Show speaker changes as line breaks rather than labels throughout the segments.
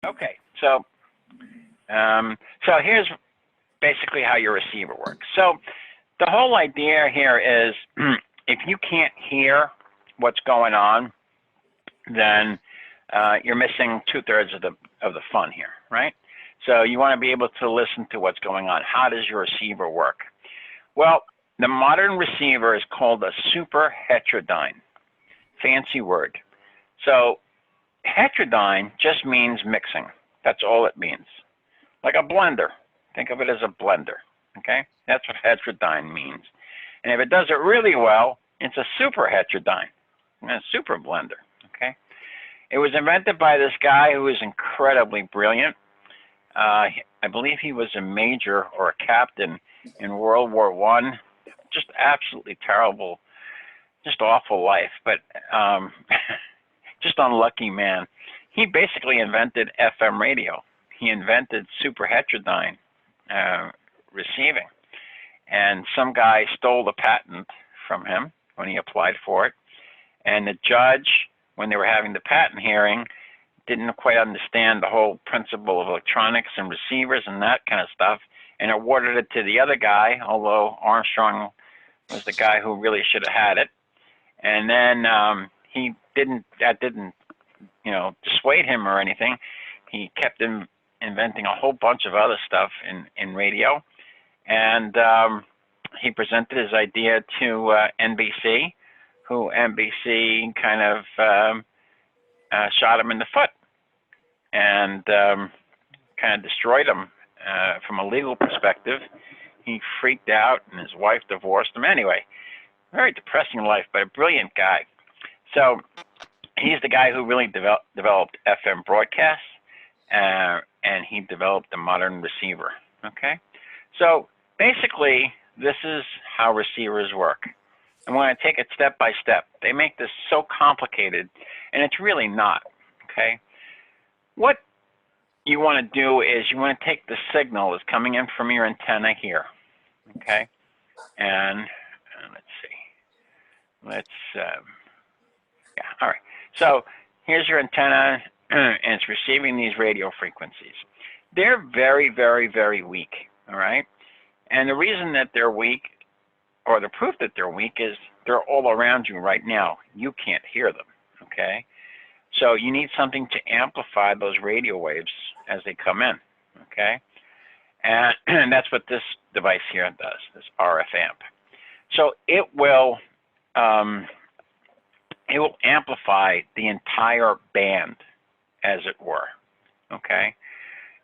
Okay, so here's basically how your receiver works. So the whole idea here is if you can't hear what's going on, then you're missing 2/3 of the fun here, right? So you want to be able to listen to what's going on. How does your receiver work? Well, the modern receiver is called a superheterodyne. Fancy word. So heterodyne just means mixing. That's all it means. Like a blender. Think of it as a blender. Okay? That's what heterodyne means. And if it does it really well, it's a superheterodyne, a super blender. Okay? It was invented by this guy who is incredibly brilliant. I believe he was a major or a captain in World War I. Just absolutely terrible, just awful life, but just unlucky man. He basically invented FM radio. He invented superheterodyne receiving. And some guy stole the patent from him when he applied for it. And the judge, when they were having the patent hearing, didn't quite understand the whole principle of electronics and receivers and that kind of stuff, and awarded it to the other guy, although Armstrong was the guy who really should have had it. And then that didn't, dissuade him or anything. He kept inventing a whole bunch of other stuff in radio. And he presented his idea to NBC, who NBC kind of shot him in the foot and kind of destroyed him from a legal perspective. He freaked out and his wife divorced him. Anyway, very depressing life, but a brilliant guy. So he's the guy who really developed FM broadcasts, and he developed the modern receiver. Okay, so basically this is how receivers work. I'm going to take it step by step. They make this so complicated, and it's really not. Okay, what you want to do is you want to take the signal that's coming in from your antenna here. Okay, and let's see. Yeah, all right. So here's your antenna, and it's receiving these radio frequencies. They're very, very, very weak, all right? And the reason that they're weak, or the proof that they're weak, is they're all around you right now. You can't hear them, okay? So you need something to amplify those radio waves as they come in, okay? And that's what this device here does, this RF amp. So it will amplify the entire band, as it were, okay?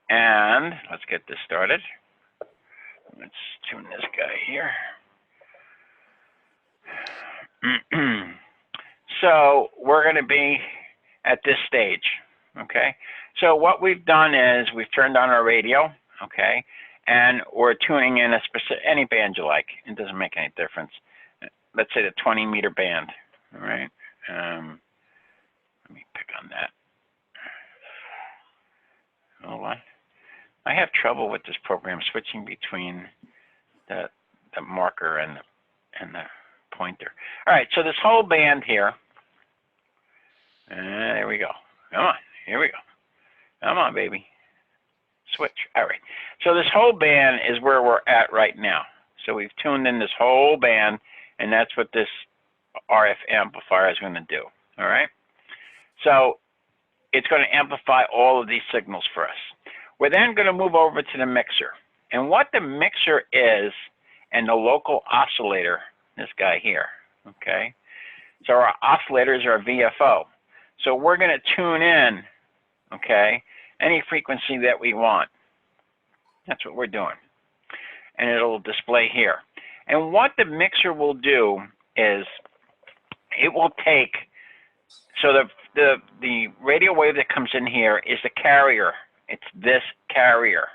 And let's get this started. Let's tune this guy here. So we're going to be at this stage, okay? So what we've done is we've turned on our radio, okay? And we're tuning in any band you like. It doesn't make any difference. Let's say the 20-meter band, all right? Let me pick on that. Hold on. I have trouble with this program switching between the marker and the pointer. All right, so this whole band here, there we go. Come on, here we go. Come on, baby. Switch. All right. So this whole band is where we're at right now. So we've tuned in this whole band, and that's what this RF amplifier is going to do. All right. So it's going to amplify all of these signals for us. We're then going to move over to the mixer. And what the mixer is, and the local oscillator, this guy here, okay? So our oscillators are VFO. So we're going to tune in, okay, any frequency that we want. That's what we're doing. And it'll display here. And what the mixer will do is it will take, so the radio wave that comes in here is the carrier. It's this carrier.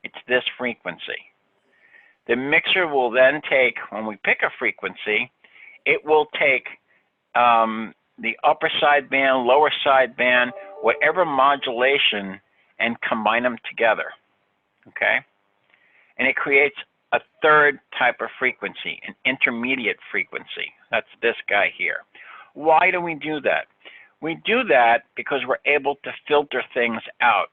It's this frequency. The mixer will then take, when we pick a frequency, it will take the upper sideband, lower sideband, whatever modulation, and combine them together, okay? And it creates a third type of frequency, an intermediate frequency. That's this guy here. Why do we do that? We do that because we're able to filter things out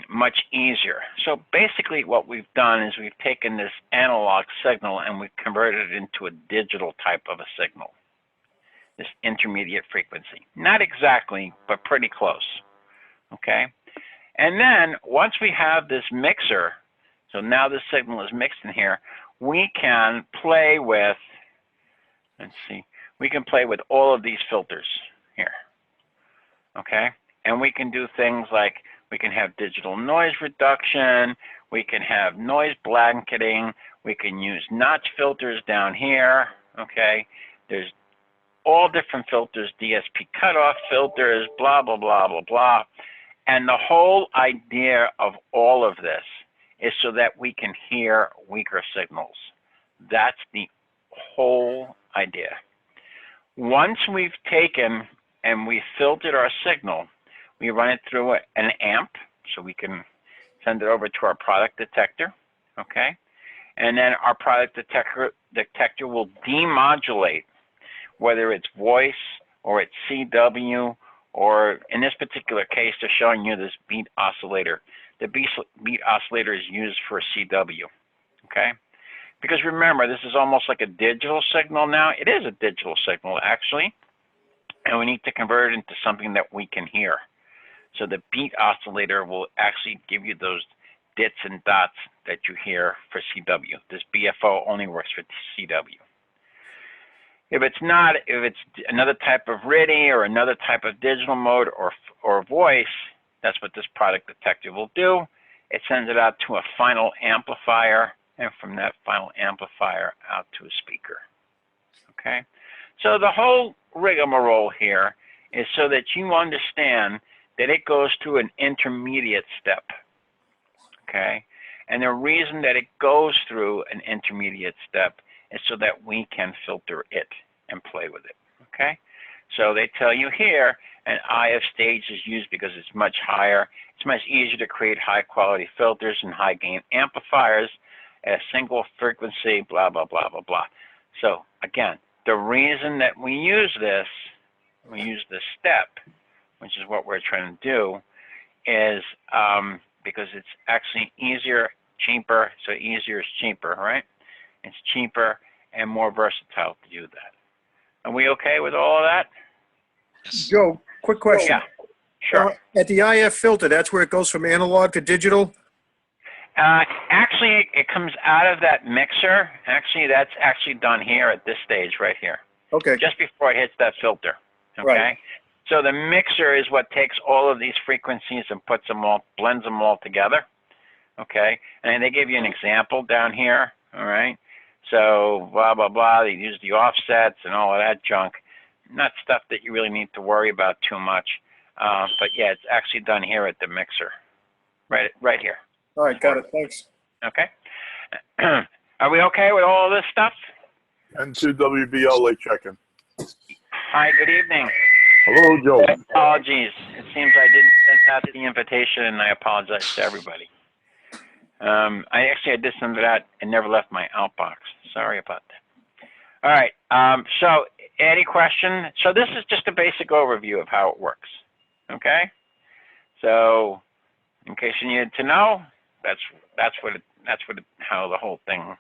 much easier. So basically what we've done is we've taken this analog signal and we've converted it into a digital type of a signal, this intermediate frequency. Not exactly, but pretty close, okay? And then once we have this mixer, so now the signal is mixed in here, we can play with, let's see, we can play with all of these filters here, okay? And we can do things like we can have digital noise reduction, we can have noise blanketing, we can use notch filters down here, okay? There's all different filters, DSP cutoff filters, blah, blah, blah, blah, blah. And the whole idea of all of this is so that we can hear weaker signals. That's the whole idea. Once we've taken and we filtered our signal, we run it through an amp, so we can send it over to our product detector, okay? And then our product detector will demodulate, whether it's voice or it's CW, or in this particular case, they're showing you this beat oscillator. The beat oscillator is used for CW, okay? Because remember, this is almost like a digital signal now. It is a digital signal, actually, and we need to convert it into something that we can hear. So the beat oscillator will actually give you those dits and dots that you hear for CW. This BFO only works for CW. If it's not, if it's another type of RIDI or another type of digital mode or voice, that's what this product detector will do. It sends it out to a final amplifier, and from that final amplifier out to a speaker. Okay? So the whole rigmarole here is so that you understand that it goes through an intermediate step, okay? And the reason that it goes through an intermediate step is so that we can filter it and play with it, okay? So they tell you here, an IF stage is used because it's much higher. It's much easier to create high quality filters and high gain amplifiers at a single frequency, blah, blah, blah, blah, blah. So again, the reason that we use this step, which is what we're trying to do, is because it's actually easier, cheaper. So easier is cheaper, right? It's cheaper and more versatile to do that. Are we okay with all of that?
Yes. Joe, quick question.
Yeah, sure.
At the IF filter, that's where it goes from analog to digital?
Actually, it comes out of that mixer. Actually, that's actually done here at this stage right here.
Okay.
Just before it hits that filter, okay?
Right.
So the mixer is what takes all of these frequencies and puts them all, blends them all together, okay? And they give you an example down here, all right? So blah, blah, blah, they use the offsets and all of that junk. Not stuff that you really need to worry about too much. But yeah, it's actually done here at the mixer, right here.
All right, got it, thanks.
Okay. Are we okay with all of this stuff?
N2WBLA checking.
Hi, good evening.
Hello, Joe.
Apologies. It seems I didn't send out the invitation, and I apologize to everybody. I did send it out and never left my outbox. Sorry about that. All right. So, any question? So this is just a basic overview of how it works. Okay. So, in case you needed to know, how the whole thing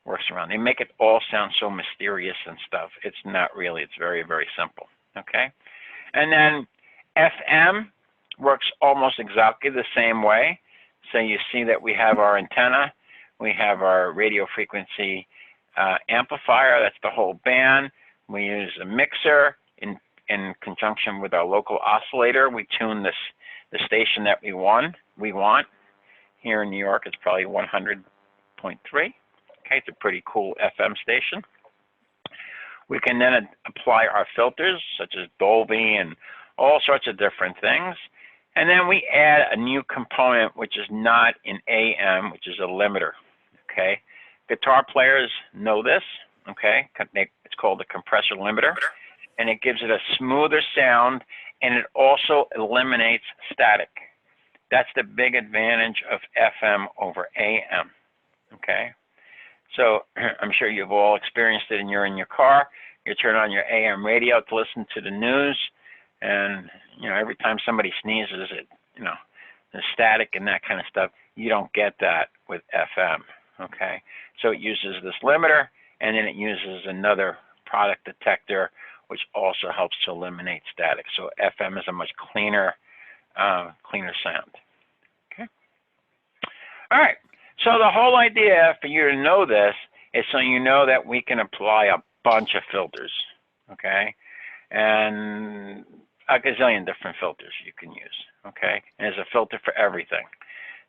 works around. They make it all sound so mysterious and stuff. It's not really. It's very, very simple. Okay. And then FM works almost exactly the same way. So you see that we have our antenna, we have our radio frequency amplifier, that's the whole band. We use a mixer in conjunction with our local oscillator. We tune the station that we want. Here in New York, it's probably 100.3. Okay, it's a pretty cool FM station. We can then apply our filters, such as Dolby and all sorts of different things. And then we add a new component, which is not in AM, which is a limiter, okay? Guitar players know this, okay? It's called a compressor limiter, and it gives it a smoother sound, and it also eliminates static. That's the big advantage of FM over AM, okay? So I'm sure you've all experienced it, and you're in your car. You turn on your AM radio to listen to the news, and every time somebody sneezes, the static and that kind of stuff. You don't get that with FM. Okay, so it uses this limiter, and then it uses another product detector, which also helps to eliminate static. So FM is a much cleaner sound. Okay. All right. So the whole idea for you to know this is so you know that we can apply a bunch of filters. Okay, and a gazillion different filters you can use. Okay, and there's a filter for everything.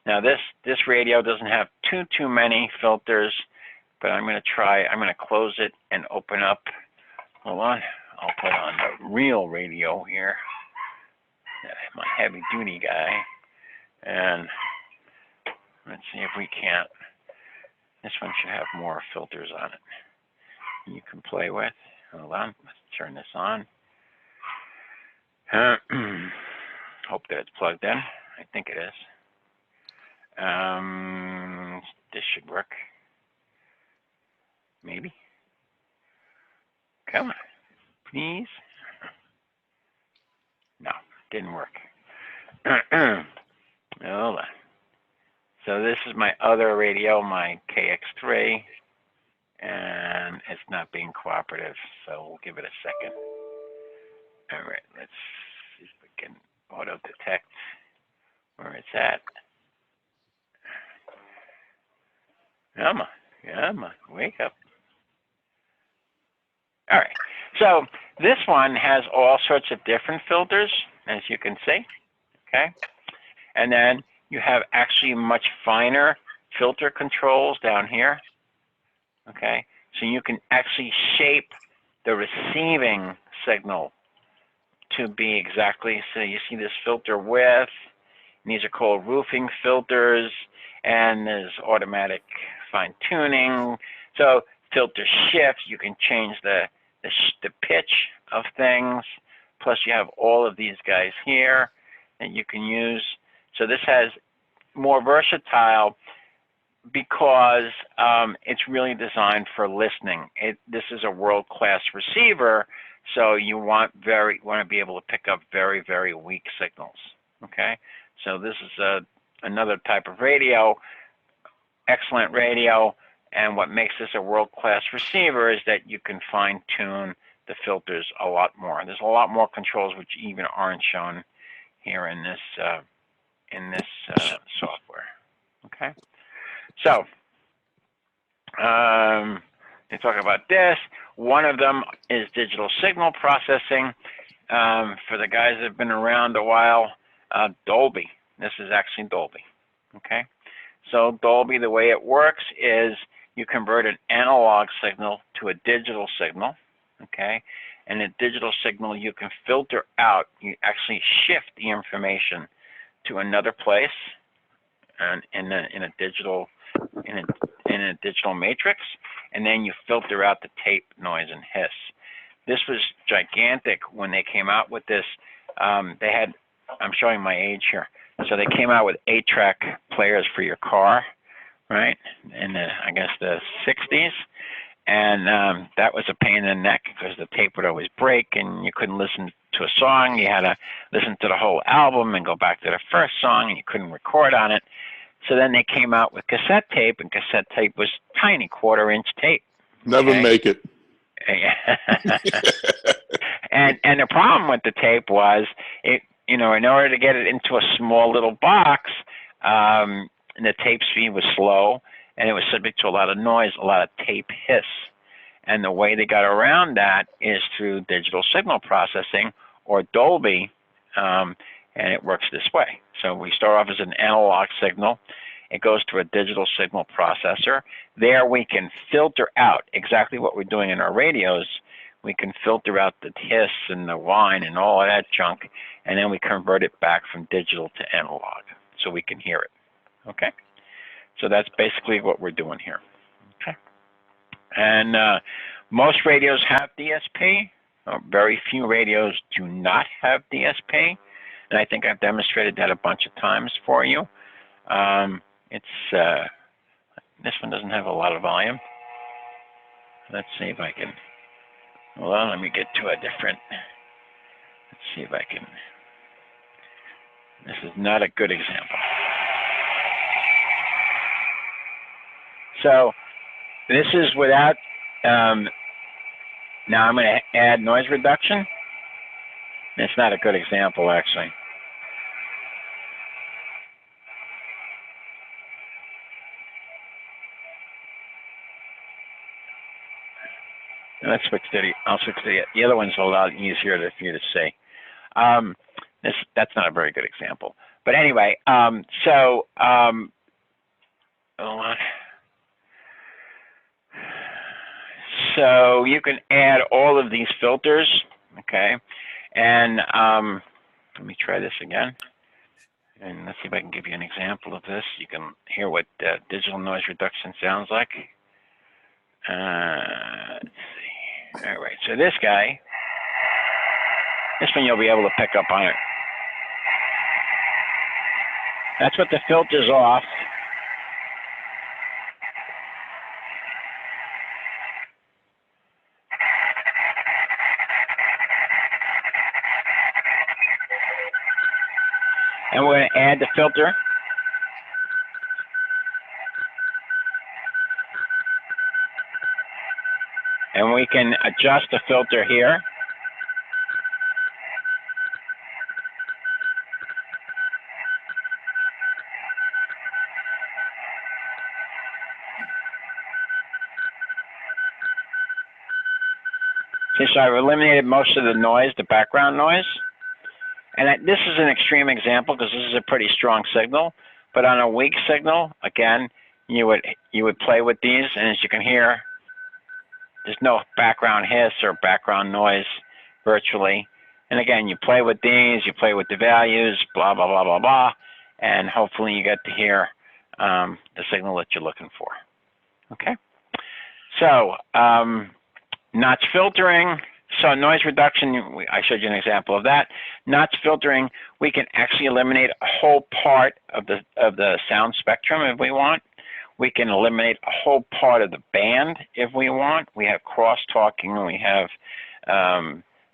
Now this radio doesn't have too many filters, but I'm going to close it and open up. Hold on, I'll put on the real radio here, my heavy duty guy, and let's see if we can't. This one should have more filters on it you can play with. Hold on, let's turn this on. Hope that it's plugged in. I think it is. This should work. Maybe. Come on, please. No, didn't work. Hold on. So this is my other radio, my KX3, and it's not being cooperative, so we'll give it a second. All right, let's see if we can auto detect where it's at. Come on, wake up. All right, so this one has all sorts of different filters, as you can see, okay? And then you have actually much finer filter controls down here, okay? So you can actually shape the receiving signal to be exactly, so you see this filter width, and these are called roofing filters, and there's automatic fine tuning. So filter shift, you can change the pitch of things, plus you have all of these guys here that you can use. So this has more versatile because it's really designed for listening. This is a world-class receiver, so you want to be able to pick up very, very weak signals. Okay, so this is another type of radio, excellent radio, and what makes this a world-class receiver is that you can fine-tune the filters a lot more. There's a lot more controls which even aren't shown here in this software. Okay, so they talk about this. One of them is digital signal processing. For the guys that have been around a while, Dolby. This is actually Dolby. Okay, so Dolby, the way it works is you convert an analog signal to a digital signal. Okay, and a digital signal you can filter out. You actually shift the information to another place, and in a digital matrix, and then you filter out the tape noise and hiss. This was gigantic when they came out with this. They had, I'm showing my age here, so they came out with 8-track players for your car, right? In I guess the 60s, and that was a pain in the neck because the tape would always break, and you couldn't listen to a song. You had to listen to the whole album and go back to the first song, and you couldn't record on it. So then they came out with cassette tape, and cassette tape was tiny, 1/4-inch tape.
Never make it.
and the problem with the tape was in order to get it into a small little box, the tape speed was slow, and it was subject to a lot of noise, a lot of tape hiss. And the way they got around that is through digital signal processing, or Dolby, and it works this way. So we start off as an analog signal. It goes to a digital signal processor. There we can filter out exactly what we're doing in our radios. We can filter out the hiss and the whine and all of that junk, and then we convert it back from digital to analog so we can hear it. Okay? So that's basically what we're doing here. Okay? And most radios have DSP. Very few radios do not have DSP. And I think I've demonstrated that a bunch of times for you. This one doesn't have a lot of volume. Let's see if I can Hold on, let me get to a different, let's see if I can, this is not a good example. So this is without, now I'm going to add noise reduction. It's not a good example, actually. Let's switch to I'll switch to the other one's a lot easier for you to see. That's not a very good example. But anyway, hold on. So you can add all of these filters, okay? And let me try this again. And let's see if I can give you an example of this. You can hear what digital noise reduction sounds like. Let's see. All right, so this one you'll be able to pick up on it. That's what the filter's off. And we're going to add the filter. And we can adjust the filter here. So I've eliminated most of the noise, the background noise. And this is an extreme example because this is a pretty strong signal. But on a weak signal, again, you would play with these, and as you can hear, there's no background hiss or background noise virtually. And again, you play with these, you play with the values, blah, blah, blah, blah, blah, and hopefully you get to hear the signal that you're looking for. Okay? So, notch filtering. So noise reduction, I showed you an example of that. Notch filtering, we can actually eliminate a whole part of the sound spectrum if we want. We can eliminate a whole part of the band if we want. We have crosstalking, and we have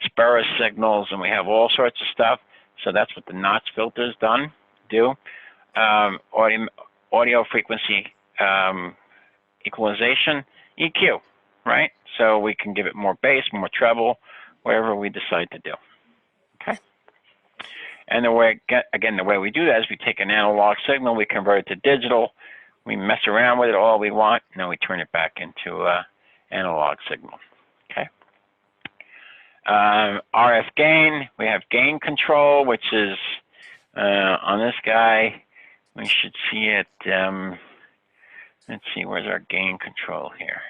spurious signals, and we have all sorts of stuff. So that's what the notch filters do. Audio frequency equalization, EQ, right? So we can give it more bass, more treble, whatever we decide to do. Okay. And the way we do that is we take an analog signal, we convert it to digital, we mess around with it all we want, and then we turn it back into an analog signal. Okay. RF gain, we have gain control, which is on this guy. We should see it. Let's see, where's our gain control here?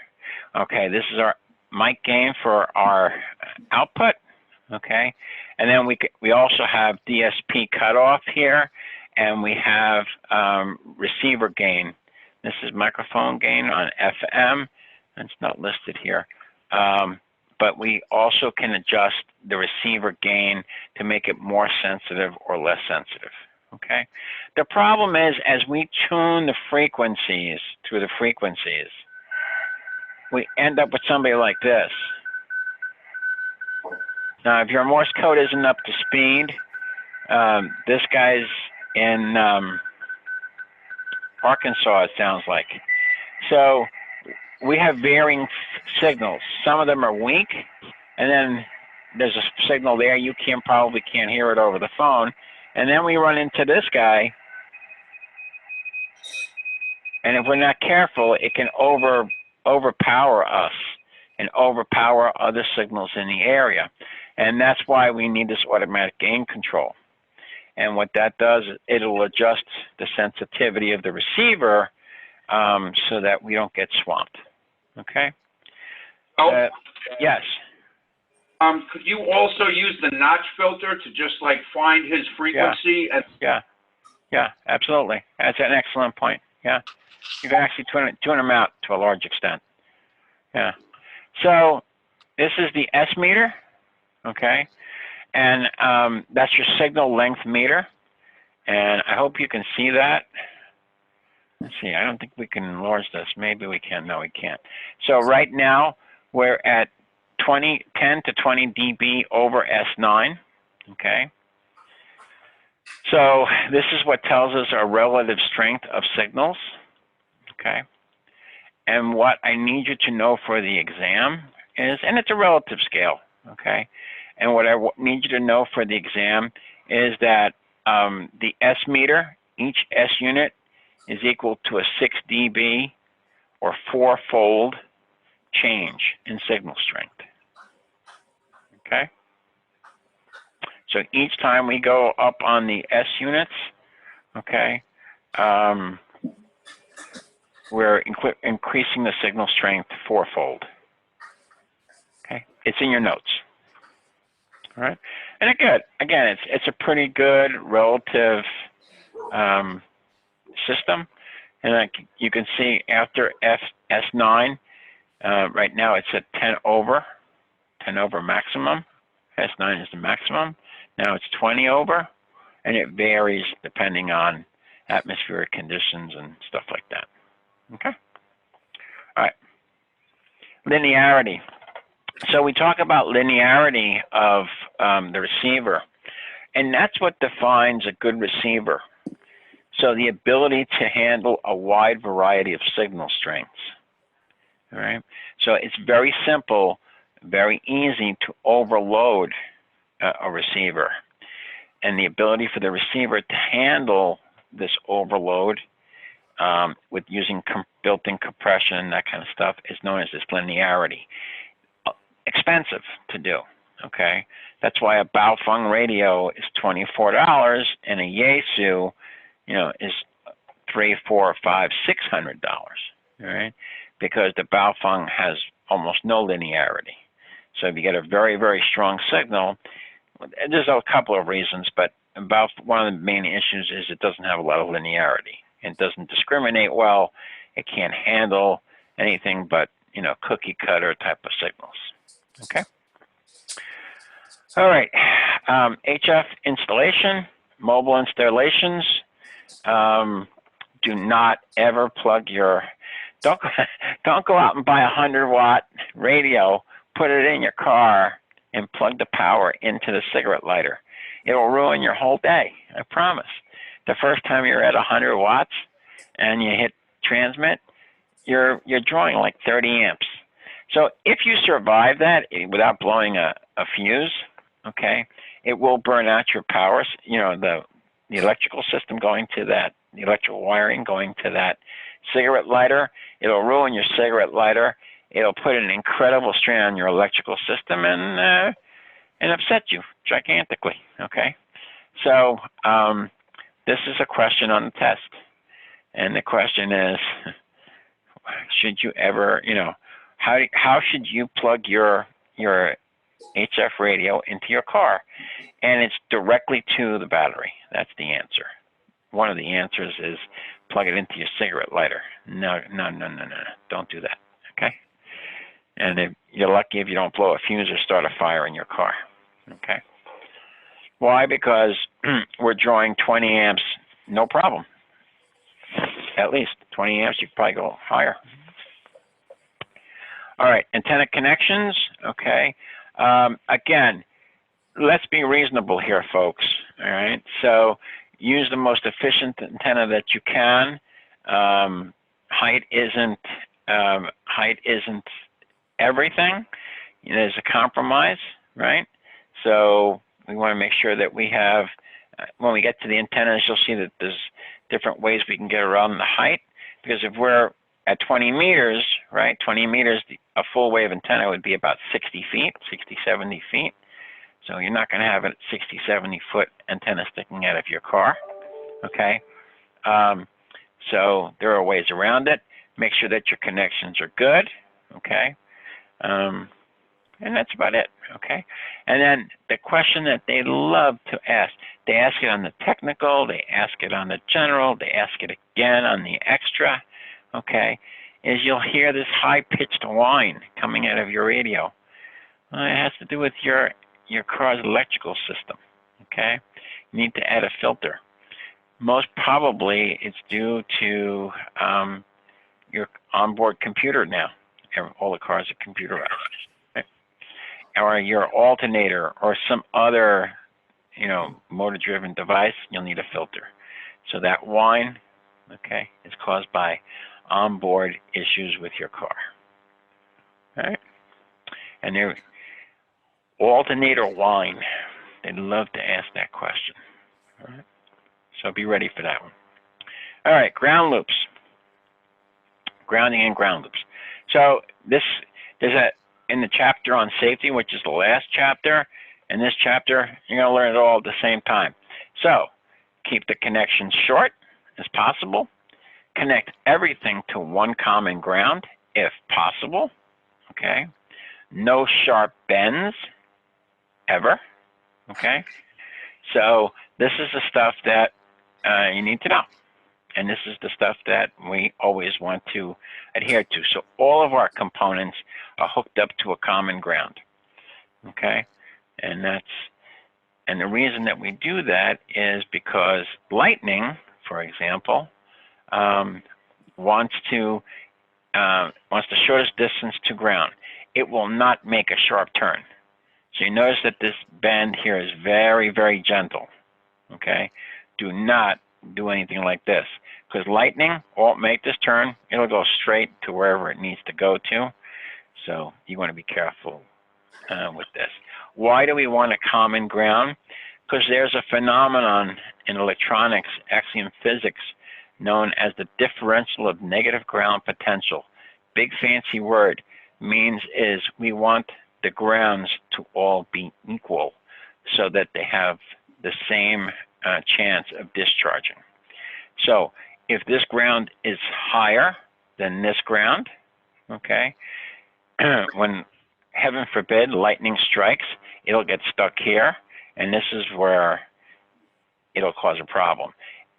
Okay, this is our mic gain for our output. Okay, and then we also have DSP cutoff here, and we have receiver gain. This is microphone gain on FM. It's not listed here, but we also can adjust the receiver gain to make it more sensitive or less sensitive. Okay, the problem is as we tune the frequencies through the frequencies, we end up with somebody like this. Now, if your Morse code isn't up to speed, this guy's in Arkansas, it sounds like. So we have varying signals. Some of them are weak, and then there's a signal there. You probably can't hear it over the phone. And then we run into this guy, and if we're not careful, it can overpower us and overpower other signals in the area. And that's why we need this automatic gain control. And what that does, it'll adjust the sensitivity of the receiver so that we don't get swamped. Okay?
Oh,
yes.
Could you also use the notch filter to just like find his frequency?
Yeah, absolutely. That's an excellent point. Yeah. You can actually tune them out to a large extent. Yeah. So this is the S meter, okay? And that's your signal length meter. And I hope you can see that. Let's see, I don't think we can enlarge this. Maybe we can. No, we can't. So right now, we're at 10 to 20 dB over S9, okay? So this is what tells us our relative strength of signals, okay? And what I need you to know for the exam is, and it's a relative scale, okay? And what I need you to know for the exam is that the S meter, each S unit, is equal to a 6 dB or 4-fold change in signal strength, okay? So each time we go up on the S units, okay, we're increasing the signal strength 4-fold. Okay, it's in your notes. All right, and again, it's a pretty good relative system, and like you can see after S9, right now it's at 10 over maximum. S9 is the maximum. Now it's 20 over, and it varies depending on atmospheric conditions and stuff like that. Okay. All right. Linearity. So we talk about linearity of the receiver, and that's what defines a good receiver. So the ability to handle a wide variety of signal strengths. All right. So it's very simple, very easy to overload a receiver, and the ability for the receiver to handle this overload with using built-in compression and that kind of stuff is known as this linearity. Expensive to do, okay? That's why a Baofeng radio is $24 and a Yaesu, is $300, $400, $500, $600, all right? Because the Baofeng has almost no linearity. So if you get a very, very strong signal, there's a couple of reasons, but about one of the main issues is it doesn't have a lot of linearity. It doesn't discriminate well. It can't handle anything but, cookie cutter type of signals. Okay. All right. HF installation, mobile installations. Do not ever plug your. Don't go out and buy a 100-watt radio, put it in your car, and plug the power into the cigarette lighter. It will ruin your whole day. I promise. The first time you're at 100 watts and you hit transmit, you're drawing like 30 amps. So if you survive that without blowing a fuse, okay, it will burn out your power, the electrical system going to that, the electrical wiring going to that cigarette lighter. It'll ruin your cigarette lighter. It'll put an incredible strain on your electrical system and upset you gigantically, okay? So this is a question on the test. And the question is, should you ever, how should you plug your HF radio into your car? And it's directly to the battery. That's the answer. One of the answers is plug it into your cigarette lighter. No. Don't do that, okay? And if you're lucky if you don't blow a fuse or start a fire in your car, okay? Why? Because we're drawing 20 amps, no problem. At least 20 amps, you could probably go higher. All right, antenna connections, okay. Again, let's be reasonable here, folks, all right? So use the most efficient antenna that you can. Height isn't everything. There's a compromise, right? So we want to make sure that we have, when we get to the antennas, you'll see that there's different ways we can get around the height. Because if we're at 20 meters, right, 20 meters, a full wave antenna would be about 60 feet, 60, 70 feet. So you're not going to have a 60, 70-foot antenna sticking out of your car, okay? So there are ways around it. Make sure that your connections are good, okay? And that's about it, okay? And then the question that they love to ask, they ask it on the technical, they ask it on the general, they ask it again on the extra, okay, is you'll hear this high-pitched whine coming out of your radio. Well, it has to do with your car's electrical system, okay? You need to add a filter. Most probably it's due to your onboard computer now. All the cars are computerized. Okay? or your alternator or some other, you know, motor-driven device, you'll need a filter. So that whine, okay, is caused by onboard issues with your car. All right? And there, alternator whine, they'd love to ask that question. All right? So be ready for that one. All right, ground loops. Grounding and ground loops. So there's in the chapter on safety, which is the last chapter, in this chapter, you're going to learn it all at the same time. So keep the connections short as possible. Connect everything to one common ground, if possible. Okay. No sharp bends, ever. Okay. So this is the stuff that you need to know. And this is the stuff that we always want to adhere to. So all of our components are hooked up to a common ground. Okay? And the reason that we do that is because lightning, for example, wants the shortest distance to ground. It will not make a sharp turn. So you notice that this bend here is very, very gentle. Okay? Do not do anything like this, because lightning won't make this turn. It'll go straight to wherever it needs to go to. So you want to be careful with this. Why do we want a common ground? Because there's a phenomenon in electronics, actually in physics, known as the differential of negative ground potential. Big fancy word. Means is we want the grounds to all be equal so that they have the same chance of discharging. So if this ground is higher than this ground, okay, when heaven forbid lightning strikes, it'll get stuck here, and this is where it'll cause a problem.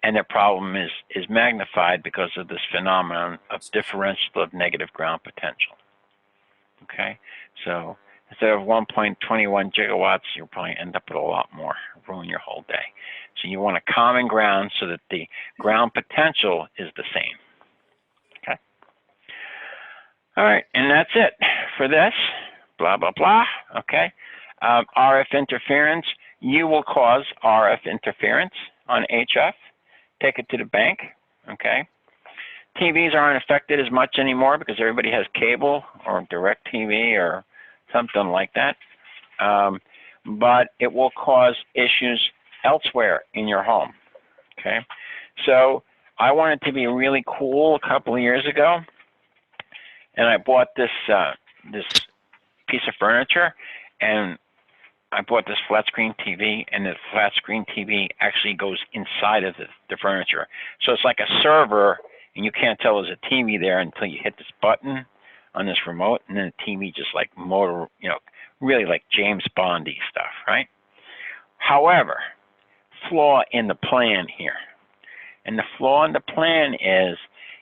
And the problem is magnified because of this phenomenon of differential of negative ground potential. Okay, so instead of 1.21 gigawatts, you'll probably end up with a lot more, ruin your whole day. So you want a common ground so that the ground potential is the same. Okay. All right, and that's it for this. Blah, blah, blah. Okay. RF interference. You will cause RF interference on HF. Take it to the bank. Okay. TVs aren't affected as much anymore because everybody has cable or direct TV or something like that. But it will cause issues elsewhere in your home. Okay. So I wanted to be really cool a couple of years ago, and I bought this this piece of furniture, and I bought this flat screen TV, and the flat screen TV actually goes inside of the furniture. So it's like a server, and you can't tell there's a TV there until you hit this button on this remote, and then the TV just like motor, you know, really like James Bondy stuff, right? However, flaw in the plan here. And the flaw in the plan is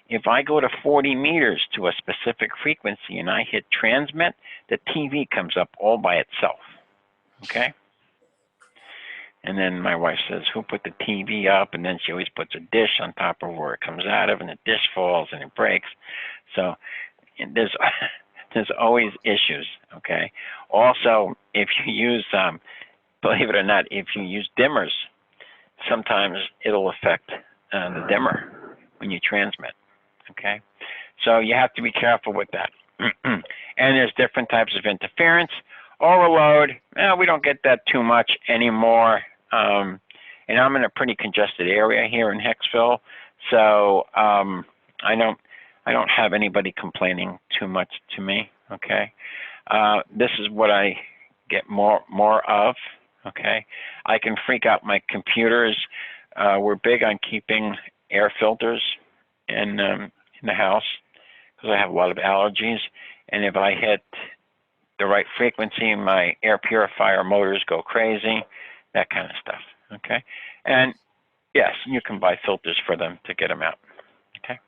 if I go to 40 meters to a specific frequency and I hit transmit, the TV comes up all by itself. Okay? And then my wife says, who put the TV up? And then she always puts a dish on top of where it comes out of, and the dish falls and it breaks. So there's always issues, okay? Also, if you use, believe it or not, if you use dimmers, sometimes it'll affect the dimmer when you transmit, okay? So you have to be careful with that. And there's different types of interference. Overload, we don't get that too much anymore. And I'm in a pretty congested area here in Hicksville, so I don't have anybody complaining too much to me. Okay, this is what I get more of. Okay, I can freak out my computers. We're big on keeping air filters in the house because I have a lot of allergies, and if I hit the right frequency, my air purifier motors go crazy, that kind of stuff, okay? And yes, you can buy filters for them to get them out, okay?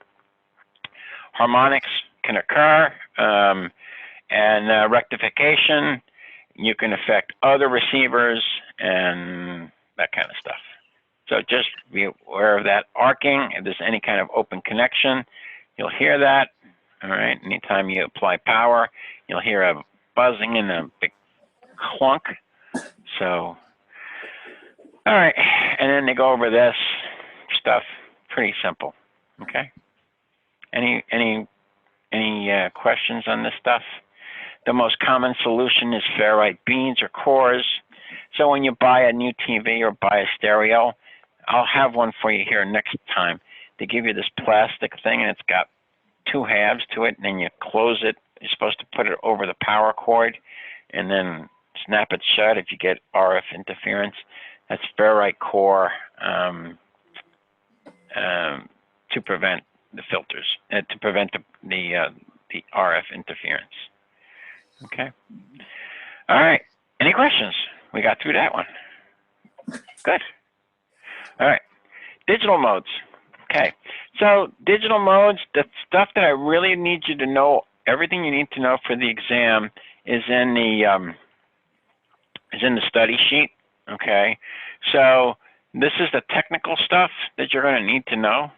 Harmonics can occur, and rectification, you can affect other receivers and that kind of stuff. So just be aware of that. Arcing, if there's any kind of open connection, you'll hear that, all right? Anytime you apply power, you'll hear a buzzing and a big clunk. So, all right, and then they go over this stuff. Pretty simple. Okay. Any questions on this stuff? The most common solution is ferrite beans or cores. So when you buy a new TV or buy a stereo, I'll have one for you here next time. They give you this plastic thing, and it's got two halves to it, and then you close it. You're supposed to put it over the power cord and then snap it shut if you get RF interference. That's ferrite core to prevent the filters, to prevent the RF interference. Okay. All right. Any questions? We got through that one. Good. All right. Digital modes. Okay. So digital modes, the stuff that I really need you to know, everything you need to know for the exam is in the study sheet. Okay. So this is the technical stuff that you're going to need to know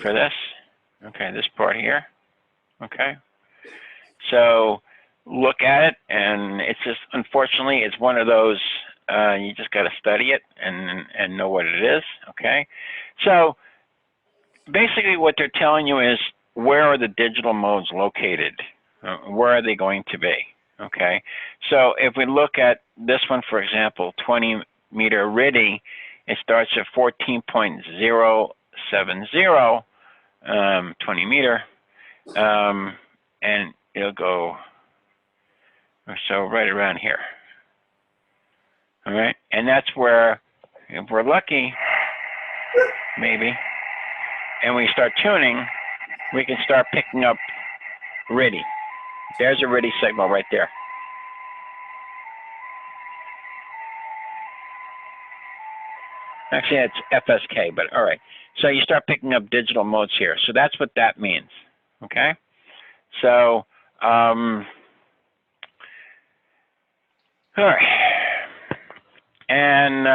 for this. Okay, this part here. Okay. So look at it, and it's just, unfortunately, it's one of those, you just got to study it and know what it is. Okay. So basically what they're telling you is, where are the digital modes located? Where are they going to be? Okay. So if we look at this one, for example, 20 meter RIDI, it starts at 14.070, 20 meter, and it'll go, so right around here. All right. And that's where, if we're lucky, maybe, and we start tuning, we can start picking up RIDI. There's a RIDI signal right there. Actually, it's FSK, but all right. So you start picking up digital modes here. So that's what that means. Okay. So, all right. And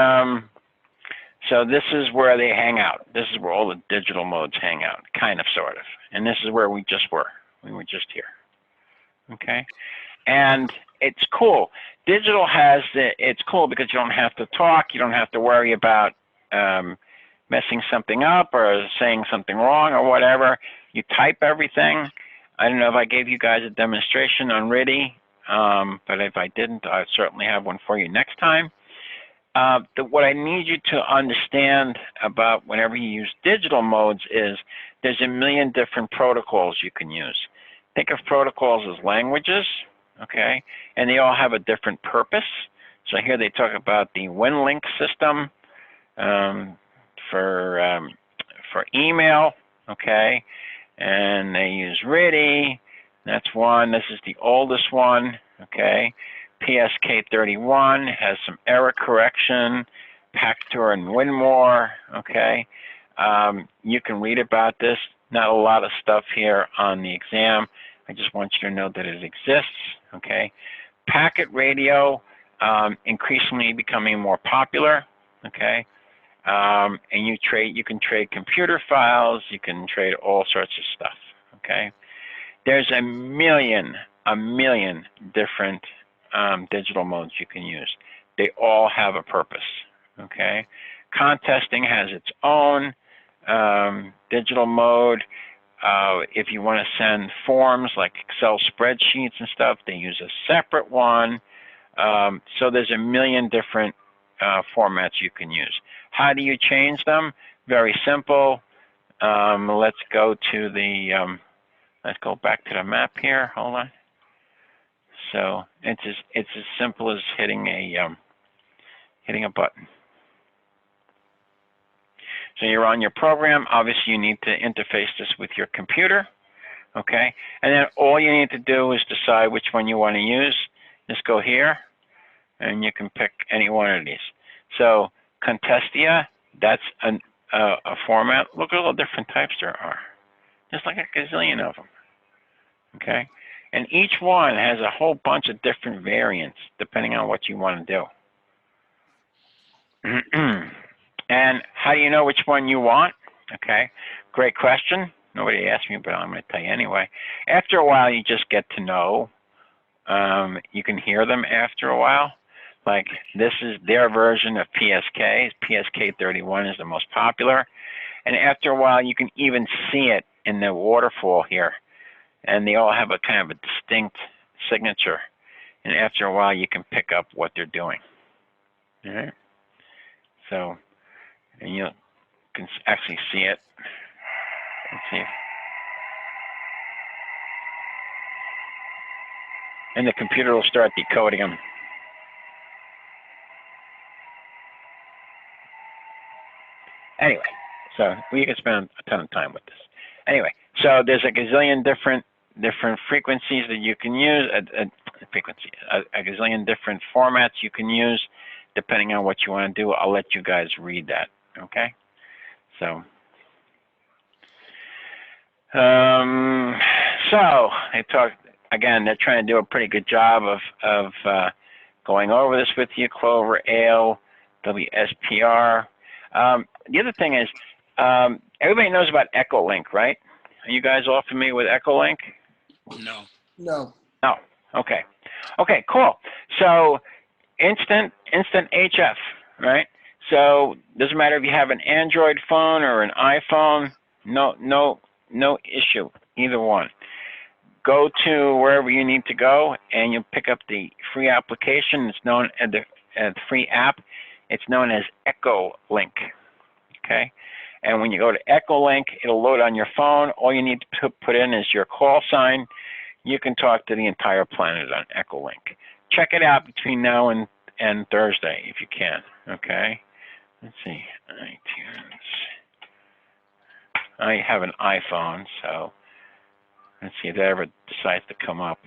so this is where they hang out. This is where all the digital modes hang out, kind of, sort of. And this is where we just were. We were just here. Okay. And it's cool. Digital has, it's cool because you don't have to talk. You don't have to worry about messing something up or saying something wrong or whatever. You type everything. I don't know if I gave you guys a demonstration on RIDI, but if I didn't, I certainly have one for you next time. What I need you to understand about whenever you use digital modes is there's a million different protocols you can use. Think of protocols as languages, okay? And they all have a different purpose. So here they talk about the WinLink system for email, okay? And they use RIDI. That's one. This is the oldest one, okay? PSK31 has some error correction, Pactor and Winmore, okay? You can read about this. Not a lot of stuff here on the exam. I just want you to know that it exists, okay? Packet radio, increasingly becoming more popular, okay? And you can trade computer files, you can trade all sorts of stuff, okay? There's a million different digital modes you can use. They all have a purpose, okay? Contesting has its own digital mode. If you want to send forms like Excel spreadsheets and stuff, they use a separate one. So there's a million different formats you can use. How do you change them? Very simple. Let's go to the, let's go back to the map here. Hold on. So it's as simple as hitting a button. So you're on your program. Obviously, you need to interface this with your computer, okay? And then all you need to do is decide which one you want to use. Just go here, and you can pick any one of these. So Contestia, that's a format. Look at all the different types there are. There's like a gazillion of them, okay? And each one has a whole bunch of different variants depending on what you want to do. And how do you know which one you want? Okay, great question. Nobody asked me, but I'm going to tell you anyway. After a while, you just get to know you can hear them after a while. Like this is their version of PSK. PSK 31 is the most popular. And after a while, you can even see it in the waterfall here. And they all have a kind of a distinct signature. And after a while, you can pick up what they're doing. All right. So, and you can actually see it. Let's see. And the computer will start decoding them. Anyway, so we can spend a ton of time with this. Anyway, so there's a gazillion different frequencies that you can use, a gazillion different formats you can use, depending on what you want to do. I'll let you guys read that, okay? So, they talk again. They're trying to do a pretty good job of going over this with you. Clover, Ale, WSPR. The other thing is, everybody knows about Echolink, right? Are you guys all familiar with Echolink?
No.
No.
No. Okay. Okay, cool. So instant HF, right? So doesn't matter if you have an Android phone or an iPhone, no issue, either one. Go to wherever you need to go and you pick up the free application. It's known as the free app. It's known as Echolink, okay? And when you go to Echolink, it'll load on your phone. All you need to put in is your call sign. You can talk to the entire planet on Echolink. Check it out between now and Thursday if you can, okay? Let's see, iTunes. I have an iPhone, so let's see if that ever decides to come up.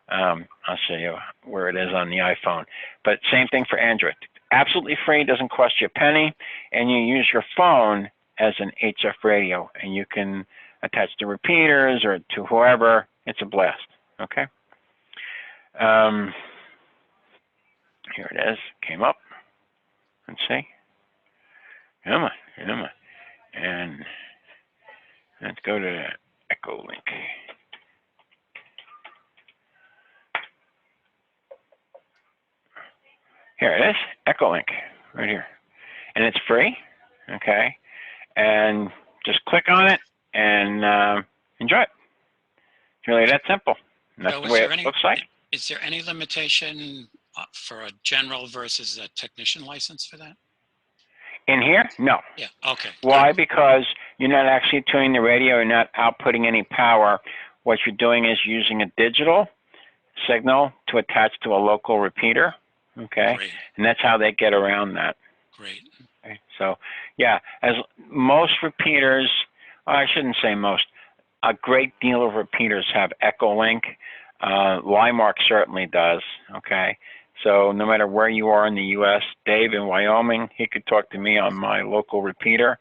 I'll show you where it is on the iPhone. But same thing for Android. Absolutely free, doesn't cost you a penny, and you use your phone as an HF radio, and you can attach to repeaters or to whoever. It's a blast, okay? Here it is, came up. Let's see. Come on. And let's go to Echolink. Here it is, Echolink, right here. And it's free, okay? And just click on it and enjoy it. It's really that simple. And that's
So
the way it looks like.
Is there any limitation for a general versus a technician license for that?
In here? No.
Yeah, okay.
Why? Because you're not actually tuning the radio, you're not outputting any power. What you're doing is using a digital signal to attach to a local repeater, okay?
Great.
And that's how they get around that.
Great.
Okay? So, yeah, as most repeaters, I shouldn't say most, a great deal of repeaters have Echolink. Limark certainly does, okay? So no matter where you are in the U.S., Dave in Wyoming, he could talk to me on my local repeater,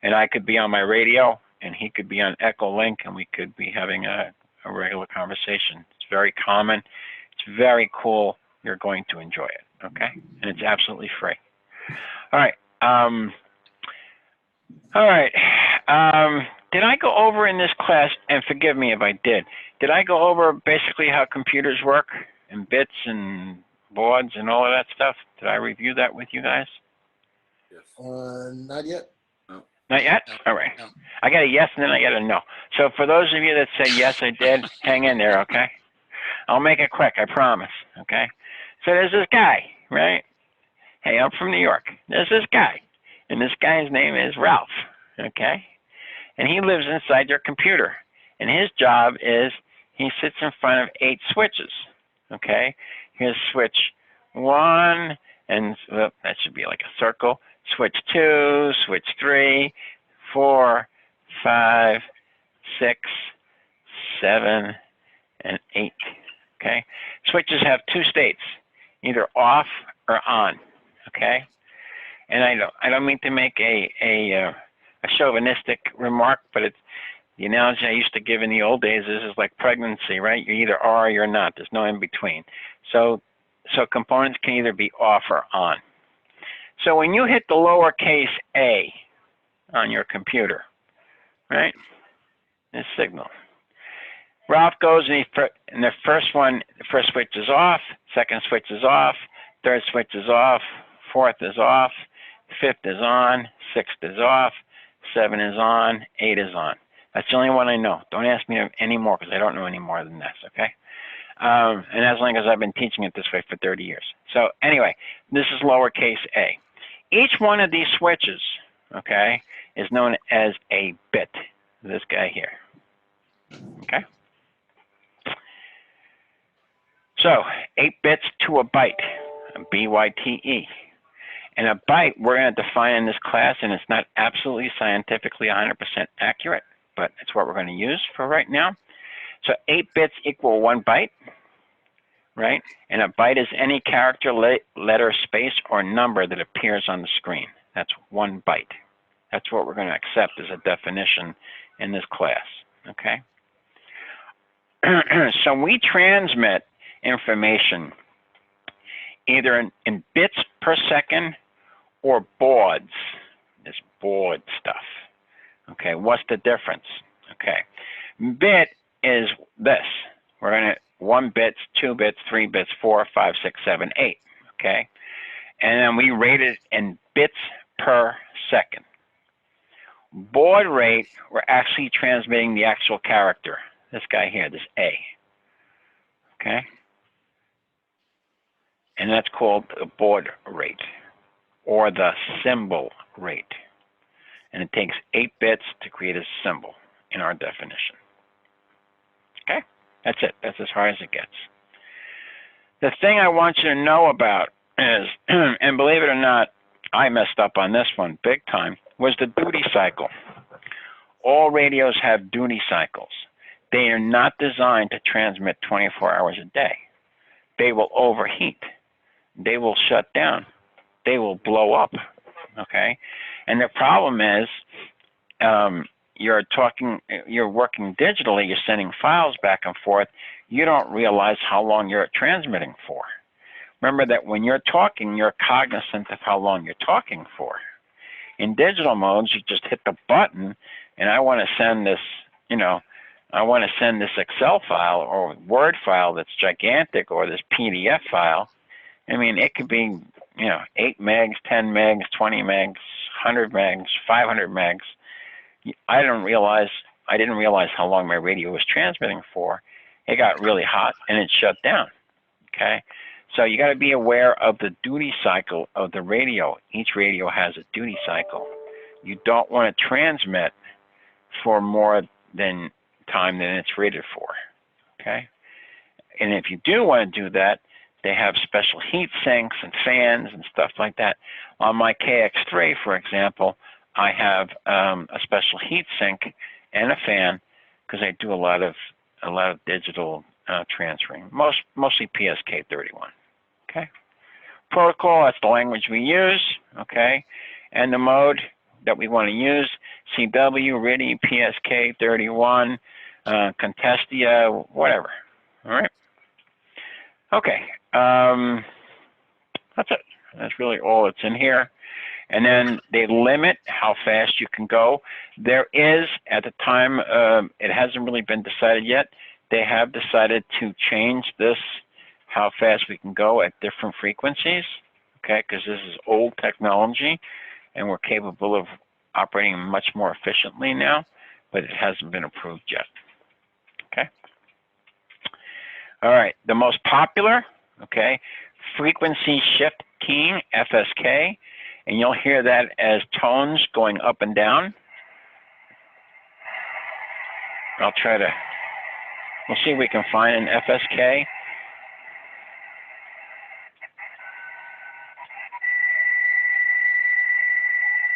and I could be on my radio, and he could be on Echolink, and we could be having a regular conversation. It's very common. It's very cool. You're going to enjoy it, okay? And it's absolutely free. All right. Did I go over in this class, and forgive me if I did I go over basically how computers work and bits and boards and all of that stuff? Did I review that with you guys?
Not yet.
Not yet?
No.
All right.
No.
I got a yes and then I got a no. So for those of you that say yes, I did, hang in there, okay? I'll make it quick, I promise, okay? So there's this guy, right? Hey, I'm from New York. There's this guy, and this guy's name is Ralph, okay? And he lives inside your computer. And his job is he sits in front of 8 switches, okay? Here's switch 1, and well, that should be like a circle. Switch 2, switch 3, 4, 5, 6, 7, and 8, okay? Switches have 2 states, either off or on, okay? And I don't mean to make a chauvinistic remark, but it's the analogy I used to give in the old days is like pregnancy, right? You either are or you're not. There's no in between. So components can either be off or on. So when you hit the lowercase a on your computer, right, this signal, Ralph goes and the first switch is off, second switch is off, third switch is off, fourth is off, fifth is on, sixth is off, 7 is on, 8 is on. That's the only one I know. Don't ask me any more because I don't know any more than this, okay? And as long as I've been teaching it this way for 30 years. So anyway, this is lowercase a. Each one of these switches, okay, is known as a bit. This guy here, okay? So 8 bits to a byte, B-Y-T-E. And a byte we're going to define in this class, and it's not absolutely scientifically 100% accurate, but it's what we're going to use for right now. So 8 bits equal 1 byte, right? And a byte is any character, letter, space, or number that appears on the screen. That's 1 byte. That's what we're going to accept as a definition in this class, okay? So we transmit information either in bits per second or bauds, this baud stuff. Okay, what's the difference? Okay, bit is this. We're going to 1 bits, 2 bits, 3 bits, 4, 5, 6, 7, 8. Okay, and then we rate it in bits per second. Baud rate, we're actually transmitting the actual character. This guy here, this A. Okay, and that's called the baud rate or the symbol rate. And it takes 8 bits to create a symbol in our definition. Okay, that's it. That's as hard as it gets. The thing I want you to know about is, and believe it or not, I messed up on this one big time, was the duty cycle. All radios have duty cycles. They are not designed to transmit 24 hours a day. They will overheat. They will shut down. They will blow up, okay? And the problem is, you're working digitally, you're sending files back and forth, you don't realize how long you're transmitting for. Remember that when you're talking, you're cognizant of how long you're talking for. In digital modes, you just hit the button, and I want to send this, I want to send this Excel file or Word file that's gigantic, or this PDF file. I mean, it could be, 8 megs, 10 megs, 20 megs, 100 megs, 500 megs. I didn't realize how long my radio was transmitting for. It got really hot and it shut down. Okay, so you got to be aware of the duty cycle of the radio. Each radio has a duty cycle. You don't want to transmit for more than time than it's rated for. Okay, and if you do want to do that, they have special heat sinks and fans and stuff like that. On my KX3, for example, I have a special heat sink and a fan because I do a lot of digital transferring, mostly PSK31. Okay. Protocol, that's the language we use. Okay, and the mode that we want to use: CW, RIDI, PSK31, Contestia, whatever. All right. Okay. That's it. That's really all that's in here. And then they limit how fast you can go. There is, at the time, it hasn't really been decided yet, they have decided to change this, how fast we can go at different frequencies, okay, because this is old technology, and we're capable of operating much more efficiently now, but it hasn't been approved yet, okay? All right, the most popular, okay, frequency shift keying, FSK, and you'll hear that as tones going up and down. We'll see if we can find an FSK.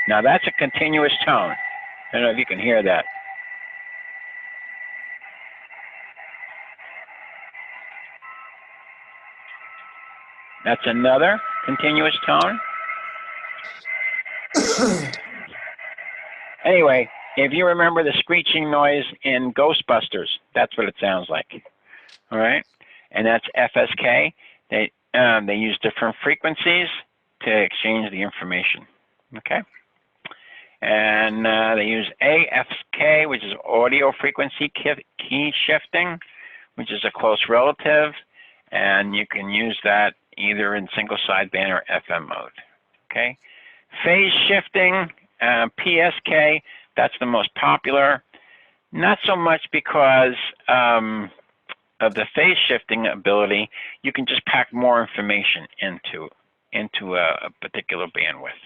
Now that's a continuous tone. I don't know if you can hear that. That's another continuous tone. Anyway, if you remember the screeching noise in Ghostbusters, that's what it sounds like. All right, and that's FSK. They use different frequencies to exchange the information. Okay, And they use AFK, which is audio frequency key shifting, which is a close relative, and you can use that either in single sideband or FM mode. Okay, phase shifting, PSK, that's the most popular. Not so much because of the phase shifting ability, you can just pack more information into a particular bandwidth.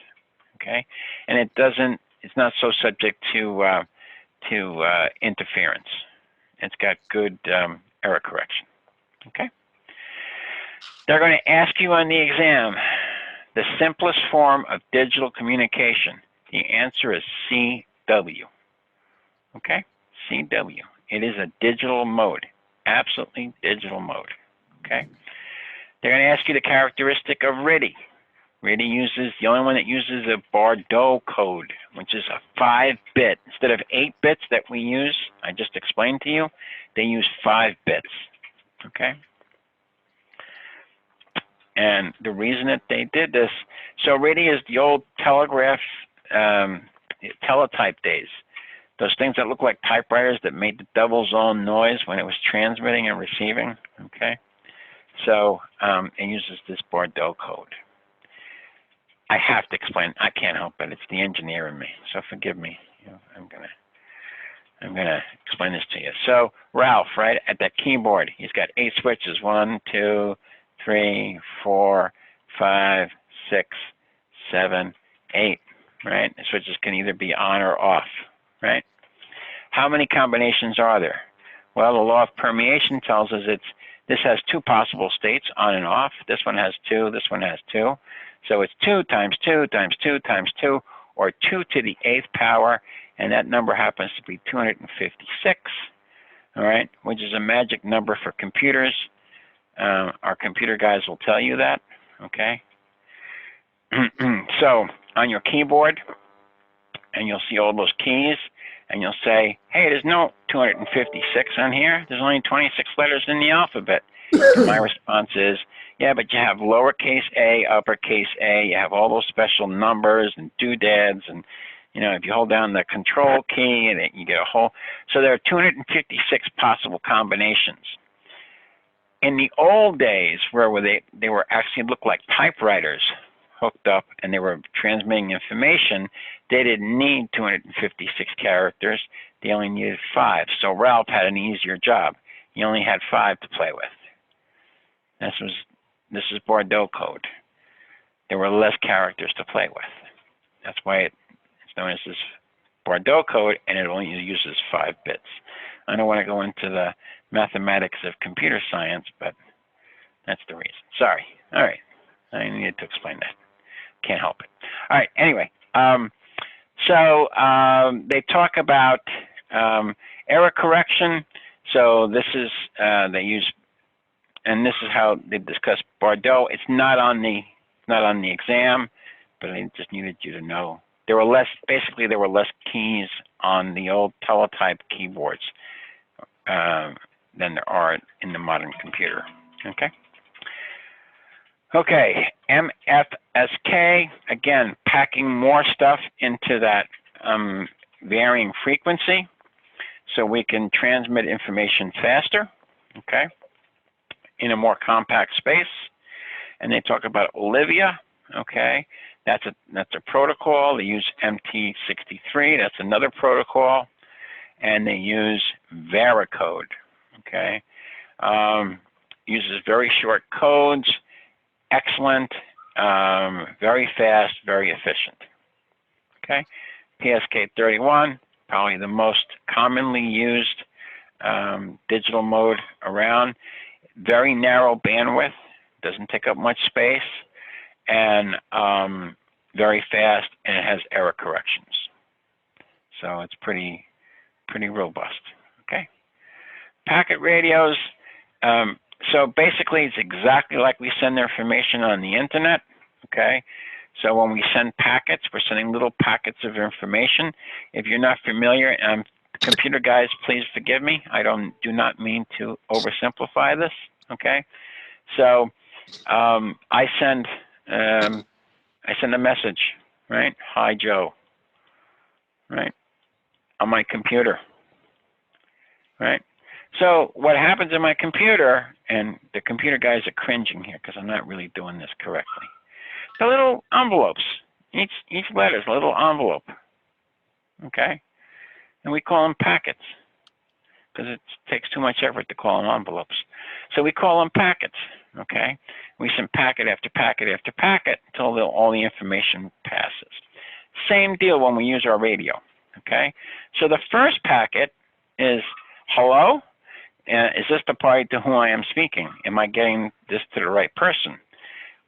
Okay, and it's not so subject to interference. It's got good error correction. Okay. They're going to ask you on the exam, the simplest form of digital communication. The answer is CW. Okay, CW. It is a digital mode, absolutely digital mode. Okay. They're going to ask you the characteristic of RTTY. RTTY the only one that uses a Bordeaux code, which is a 5-bit. Instead of 8 bits that we use, I just explained to you, they use 5 bits. Okay. And the reason that they did this, so RTTY is the old telegraph, teletype days. Those things that look like typewriters that made the devil's own noise when it was transmitting and receiving. Okay. So it uses this Bordeaux code. I have to explain. I can't help it. It's the engineer in me. So forgive me. You know, I'm gonna explain this to you. So Ralph, right at that keyboard, he's got 8 switches. 1, 2, 3, 4, 5, 6, 7, 8. Right? The switches can either be on or off. Right? How many combinations are there? Well, the law of permeation tells us this has 2 possible states, on and off. This one has 2. This one has 2. So it's 2 times 2 times 2 times 2, or 2 to the 8th power, and that number happens to be 256, all right, which is a magic number for computers. Our computer guys will tell you that, okay? So on your keyboard, and you'll see all those keys, and you'll say, hey, there's no 256 on here. There's only 26 letters in the alphabet. And my response is, yeah, but you have lowercase a, uppercase A, you have all those special numbers and doodads, and you know, if you hold down the control key, and you get a whole, so there are 256 possible combinations. In the old days, where they were actually looked like typewriters hooked up and they were transmitting information, they didn't need 256 characters, they only needed 5. So Ralph had an easier job. He only had 5 to play with. This is Bordeaux code. There were less characters to play with. That's why it's known as this Bordeaux code, and it only uses 5 bits. I don't want to go into the mathematics of computer science, but that's the reason. Sorry. All right. I needed to explain that. Can't help it. All right. Anyway, they talk about error correction. So this is they use. And this is how they discuss Bordeaux. It's not on the exam, but I just needed you to know. There were less keys on the old teletype keyboards than there are in the modern computer. Okay. Okay, MFSK, again, packing more stuff into that varying frequency so we can transmit information faster. Okay. In a more compact space, and they talk about Olivia. Okay, that's a protocol. They use MT63. That's another protocol, and they use Varicode. Okay, uses very short codes. Excellent, very fast, very efficient. Okay, PSK31, probably the most commonly used digital mode around. Very narrow bandwidth, doesn't take up much space, and very fast, and it has error corrections. So it's pretty robust. Okay. Packet radios. So basically, it's exactly like we send information on the internet. Okay. So when we send packets, we're sending little packets of information. If you're not familiar, computer guys, please forgive me. I do not mean to oversimplify this. Okay, so I send a message, right? Hi, Joe. right, on my computer, right? So what happens in my computer, and the computer guys are cringing here because I'm not really doing this correctly. The little envelopes, each letter is a little envelope, okay? And we call them packets because it takes too much effort to call them envelopes. So we call them packets, okay? We send packet after packet after packet until all the information passes. Same deal when we use our radio, okay? So the first packet is, hello? Is this the party to whom I am speaking? Am I getting this to the right person?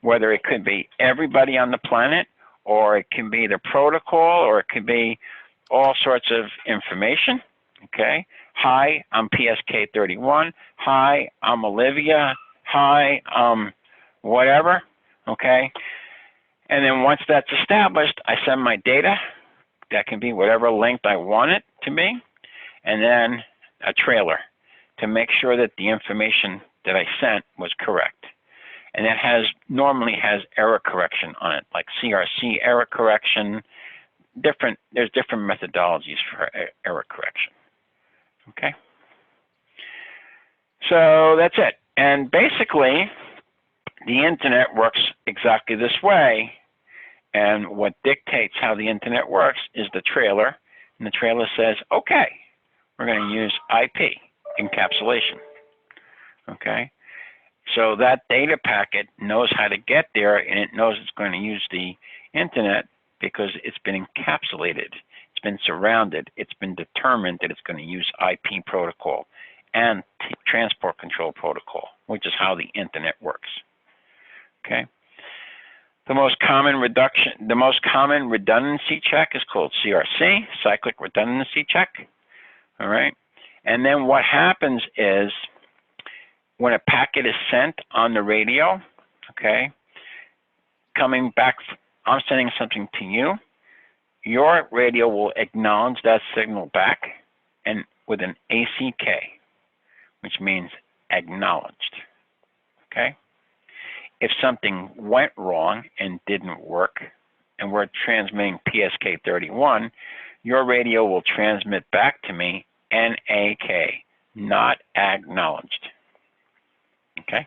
Whether it could be everybody on the planet, or it can be the protocol, or it could be all sorts of information, okay? Hi, I'm PSK31. Hi, I'm Olivia. Hi, whatever, okay? And then once that's established, I send my data. That can be whatever length I want it to be, and then a trailer to make sure that the information that I sent was correct. And that normally has error correction on it, like CRC error correction. There's different methodologies for error correction. Okay. So that's it. And basically, the internet works exactly this way. And what dictates how the internet works is the trailer. And the trailer says, okay, we're going to use IP encapsulation. Okay. So that data packet knows how to get there, and it knows it's going to use the internet because it's been encapsulated. It's been surrounded. It's been determined that it's going to use IP protocol and transport control protocol, which is how the internet works. Okay. The most common redundancy check is called CRC, cyclic redundancy check. All right. And then what happens is, when a packet is sent on the radio, okay, coming back, I'm sending something to you, your radio will acknowledge that signal back and with an ACK, which means acknowledged, okay? If something went wrong and didn't work, and we're transmitting PSK31, your radio will transmit back to me NAK, not acknowledged. Okay,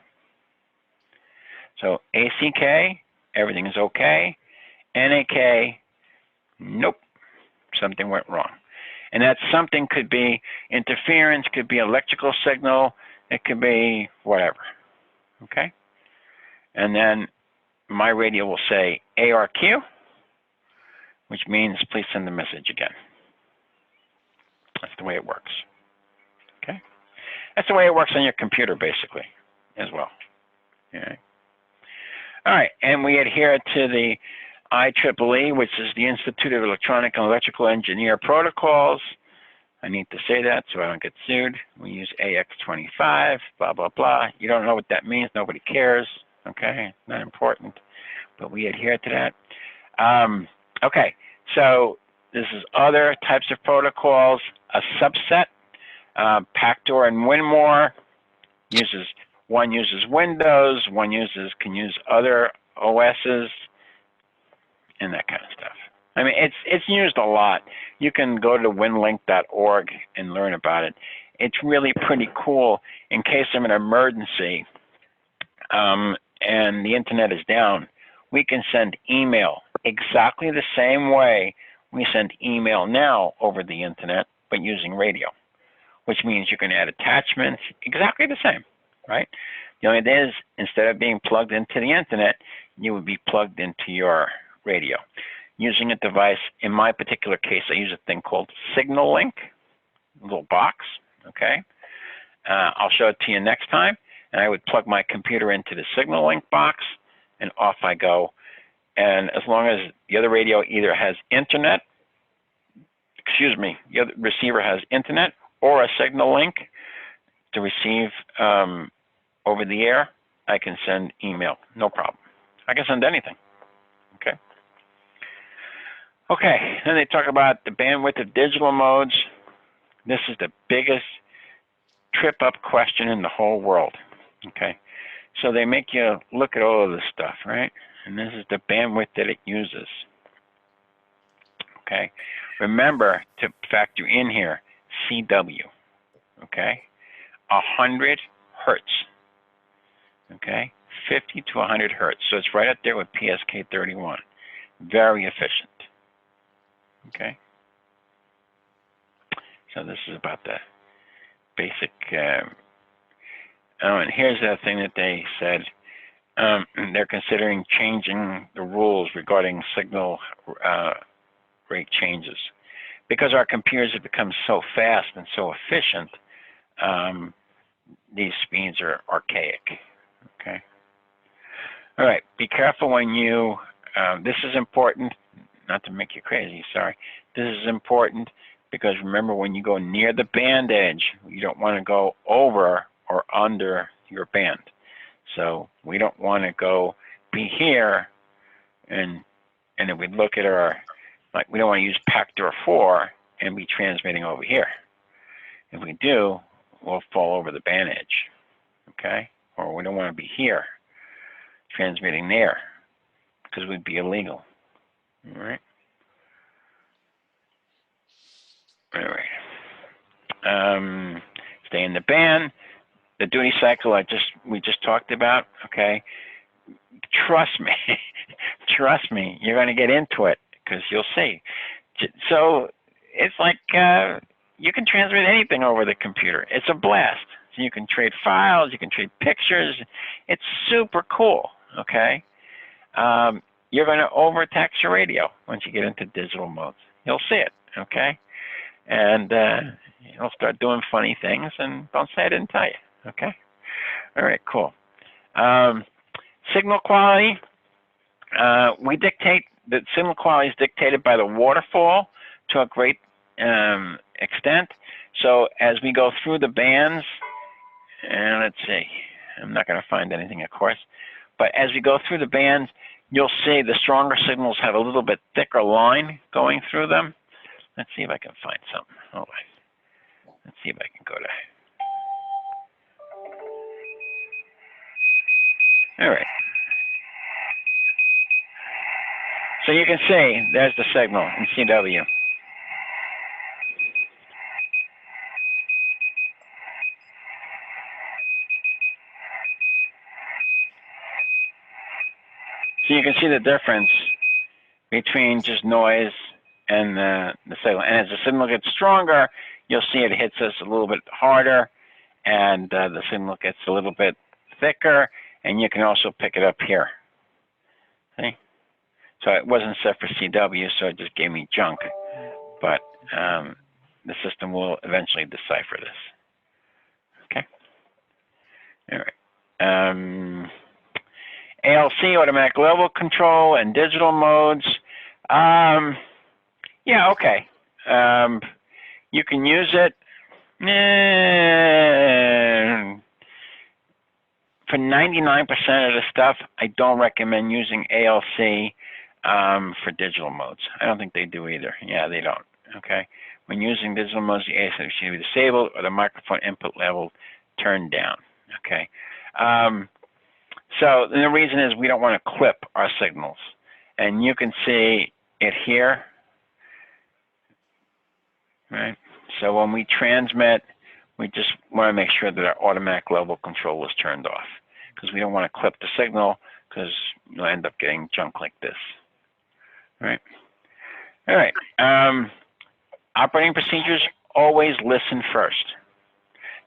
so ACK, everything is okay. NAK, nope, something went wrong. And that something could be interference, could be electrical signal, it could be whatever. Okay, and then my radio will say ARQ, which means please send the message again. That's the way it works. Okay, that's the way it works on your computer, basically, as well. Okay. All right, and we adhere to the IEEE, which is the Institute of Electronic and Electrical Engineer Protocols. I need to say that so I don't get sued. We use AX25, blah, blah, blah. You don't know what that means. Nobody cares. Okay, not important, but we adhere to that. Okay, so this is other types of protocols. A subset, Pactor and Winmore, one uses Windows, one can use other OSs, and that kind of stuff. I mean, it's used a lot. You can go to winlink.org and learn about it. It's really pretty cool in case of an emergency and the internet is down. We can send email exactly the same way we send email now over the internet, but using radio, which means you can add attachments, exactly the same, right? The only thing is, instead of being plugged into the internet, you would be plugged into your radio. Using a device, in my particular case, I use a thing called Signal Link, a little box, okay? I'll show it to you next time, and I would plug my computer into the Signal Link box, and off I go. And as long as the other radio either has internet, the other receiver has internet or a Signal Link to receive over the air, I can send email, no problem. I can send anything, okay? Okay, then they talk about the bandwidth of digital modes. This is the biggest trip-up question in the whole world, okay? So they make you look at all of this stuff, right? And this is the bandwidth that it uses, okay? Remember to factor in here CW, okay? 100 hertz, okay? 50 to 100 hertz. So it's right up there with PSK 31. Very efficient, okay? So this is about the basic, oh, and here's the thing that they said. They're considering changing the rules regarding signal rate changes. Because our computers have become so fast and so efficient, these speeds are archaic, okay? All right, be careful when you, this is important, not to make you crazy, sorry. This is important because remember when you go near the band edge, you don't want to go over or under your band. So we don't want to go be here and if we look at our, like we don't want to use factor 4 and be transmitting over here. If we do, we'll fall over the band edge, okay? Or we don't want to be here transmitting there because we'd be illegal, all right? All right. Stay in the band. The duty cycle we just talked about, okay? Trust me, trust me, you're going to get into it because you'll see. So it's like you can transmit anything over the computer. It's a blast. So you can trade files, you can trade pictures. It's super cool, okay? You're going to overtax your radio once you get into digital modes. You'll see it, okay? And you'll start doing funny things, and don't say I didn't tell you, okay? All right, cool. Signal quality, the signal quality is dictated by the waterfall to a great extent. So as we go through the bands, and let's see, I'm not going to find anything, of course, but as we go through the bands, you'll see the stronger signals have a little bit thicker line going through them. Let's see if I can find something. Hold on. Let's see if I can go to. All right. So you can see there's the signal in CW. So you can see the difference between just noise and the signal. And as the signal gets stronger, you'll see it hits us a little bit harder, and the signal gets a little bit thicker, and you can also pick it up here. See? So it wasn't set for CW, so it just gave me junk. But the system will eventually decipher this. Okay? All right. ALC, automatic level control, and digital modes. Yeah, okay. You can use it. For 99% of the stuff, I don't recommend using ALC for digital modes. I don't think they do either. Yeah, they don't. Okay. When using digital modes, the ALC should be disabled or the microphone input level turned down. Okay. So the reason is we don't want to clip our signals. And you can see it here, right? So when we transmit, we just want to make sure that our automatic level control is turned off because we don't want to clip the signal because you'll end up getting junk like this, right? All right. Operating procedures, always listen first.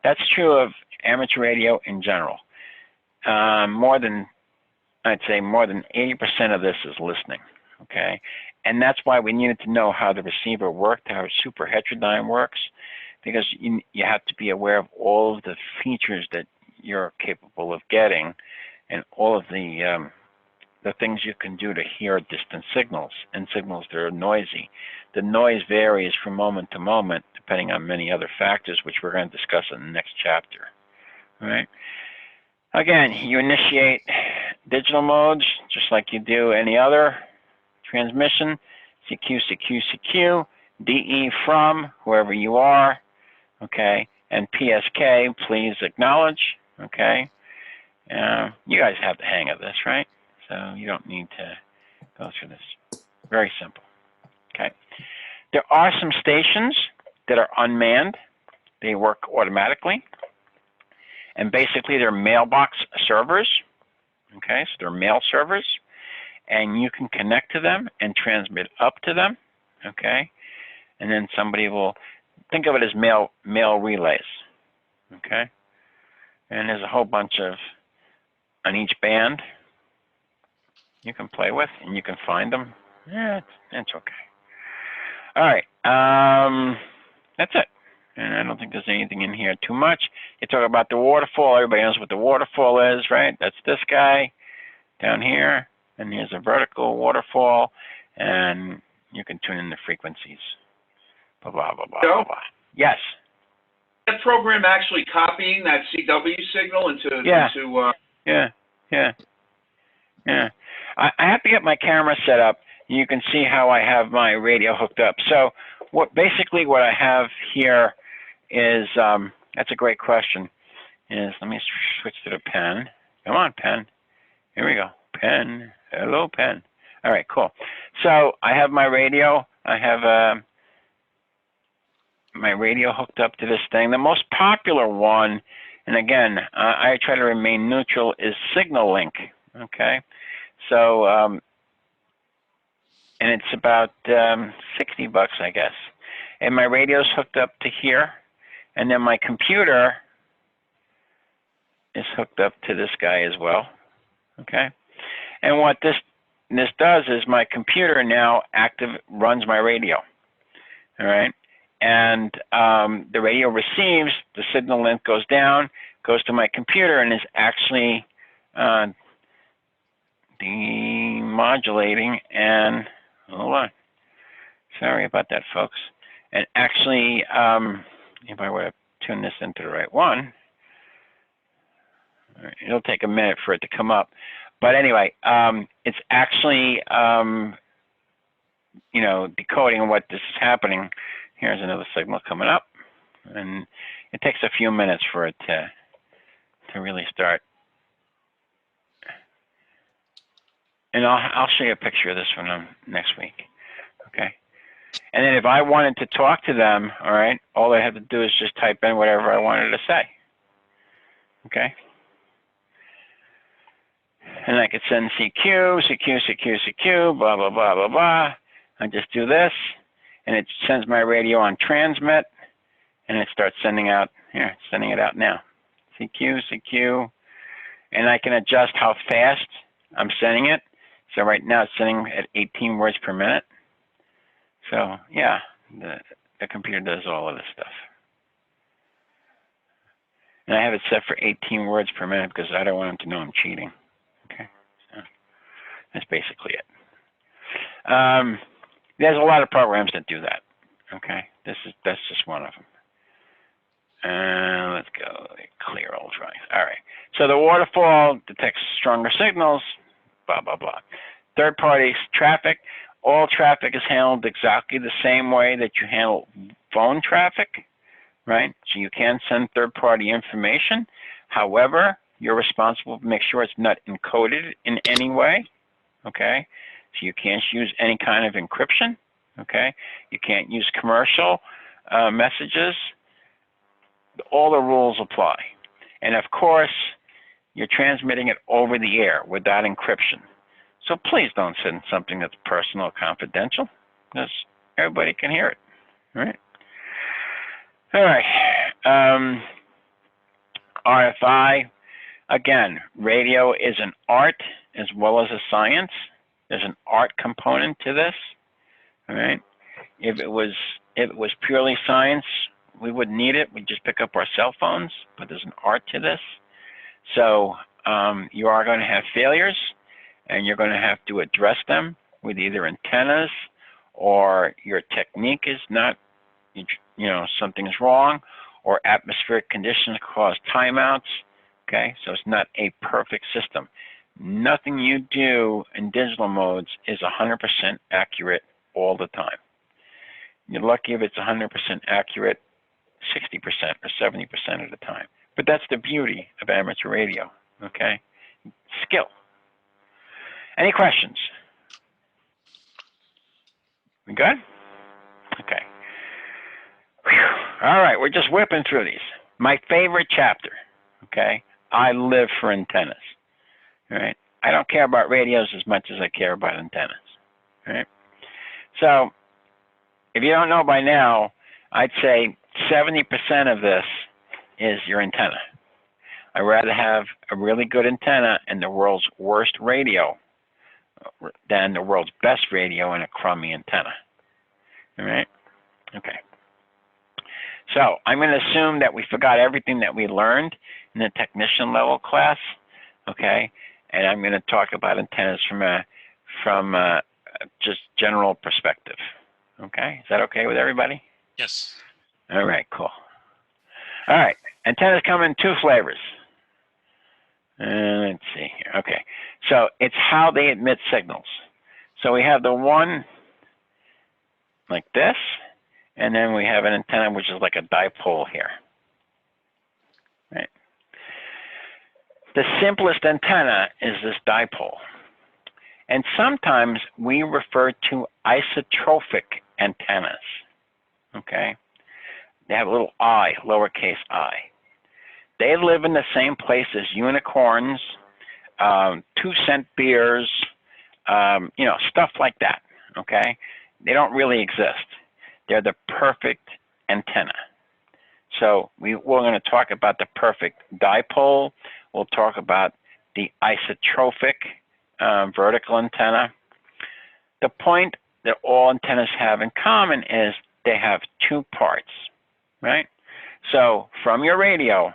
That's true of amateur radio in general. I'd say more than 80% of this is listening, okay? And that's why we needed to know how the receiver worked, how superheterodyne works, because you have to be aware of all of the features that you're capable of getting and all of the things you can do to hear distant signals and signals that are noisy. The noise varies from moment to moment depending on many other factors, which we're going to discuss in the next chapter, all right? Again, you initiate digital modes just like you do any other transmission. CQ, CQ, CQ, DE from whoever you are, okay? And PSK, please acknowledge, okay? You guys have the hang of this, right? So you don't need to go through this. Very simple, okay? There are some stations that are unmanned. They work automatically. And basically, they're mailbox servers. Okay, so they're mail servers. And you can connect to them and transmit up to them. Okay, and then somebody will think of it as mail relays. Okay, and there's a whole bunch of on each band you can play with, and you can find them. Yeah, it's okay. All right, that's it. And I don't think there's anything in here too much. You talk about the waterfall. Everybody knows what the waterfall is, right? That's this guy down here, and here's a vertical waterfall, and you can tune in the frequencies. Blah, blah, blah, blah, blah, blah. Yes?
That program actually copying that CW signal into...
Yeah. Yeah. I have to get my camera set up. You can see how I have my radio hooked up. So basically what I have here is, that's a great question, is let me switch to the pen. Come on, pen. Here we go. Pen. Hello, pen. All right, cool. So I have my radio. I have my radio hooked up to this thing. The most popular one, and again, I try to remain neutral, is Signal Link. Okay, so and it's about $60, I guess. And my radio's hooked up to here, and then my computer is hooked up to this guy as well. Okay, and what this does is my computer now runs my radio. All right, and the radio receives, the signal length goes down, goes to my computer, and is actually demodulating and, hold on, sorry about that, folks. And actually, if I were to tune this into the right one, it'll take a minute for it to come up. But anyway, it's actually, decoding what this is happening. Here's another signal coming up, and it takes a few minutes for it to really start. And I'll show you a picture of this one next week, okay? And then if I wanted to talk to them, all right, all I had to do is just type in whatever I wanted to say, okay? And I could send CQ, blah, blah, blah, blah, blah. I just do this, and it sends my radio on transmit, and it starts sending out, here, it's sending it out now. CQ, and I can adjust how fast I'm sending it. So right now it's sending at 18 words per minute. So yeah, the computer does all of this stuff. And I have it set for 18 words per minute because I don't want them to know I'm cheating. Okay, so that's basically it. There's a lot of programs that do that. Okay, that's just one of them. Let's go clear all drive. All right. So the waterfall detects stronger signals. Blah blah blah. Third-party traffic. All traffic is handled exactly the same way that you handle phone traffic, right? So you can send third-party information. However, you're responsible to make sure it's not encoded in any way. Okay. So you can't use any kind of encryption. Okay. You can't use commercial messages. All the rules apply. And of course, you're transmitting it over the air without encryption. So please don't send something that's personal or confidential, because everybody can hear it. All right. All right. RFI. Again, radio is an art as well as a science. There's an art component to this. All right. If it was purely science, we wouldn't need it. We'd just pick up our cell phones. But there's an art to this. So you are going to have failures, and you're going to have to address them with either antennas, or your technique is not, something's wrong, or atmospheric conditions cause timeouts. Okay, so it's not a perfect system. Nothing you do in digital modes is 100% accurate all the time. You're lucky if it's 100% accurate 60% or 70% of the time. But that's the beauty of amateur radio, okay? Skill. Any questions? We good? Okay. Whew. All right, we're just whipping through these. My favorite chapter, okay? I live for antennas, all right? I don't care about radios as much as I care about antennas, all right? So if you don't know by now, I'd say 70% of this is your antenna. I'd rather have a really good antenna and the world's worst radio than the world's best radio and a crummy antenna, all right? Okay. So I'm going to assume that we forgot everything that we learned in the technician level class, okay? And I'm going to talk about antennas from a just general perspective, okay? Is that okay with everybody?
Yes.
All right, cool. All right, antennas come in two flavors. Let's see here. Okay, so it's how they emit signals. So we have the one like this, and then we have an antenna which is like a dipole here. Right. The simplest antenna is this dipole. And sometimes we refer to isotropic antennas. Okay? They have a little I, lowercase I. They live in the same place as unicorns, 2-cent beers, stuff like that. Okay? They don't really exist. They're the perfect antenna. So we're going to talk about the perfect dipole. We'll talk about the isotropic vertical antenna. The point that all antennas have in common is they have two parts, right? So from your radio,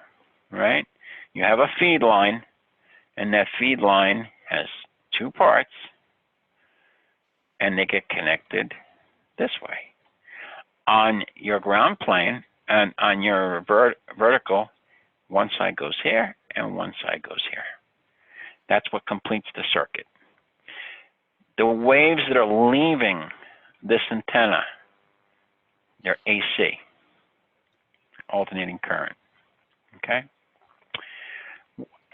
right, you have a feed line, and that feed line has two parts, and they get connected this way. On your ground plane and on your vertical, one side goes here and one side goes here. That's what completes the circuit. The waves that are leaving this antenna, they're AC, alternating current, okay?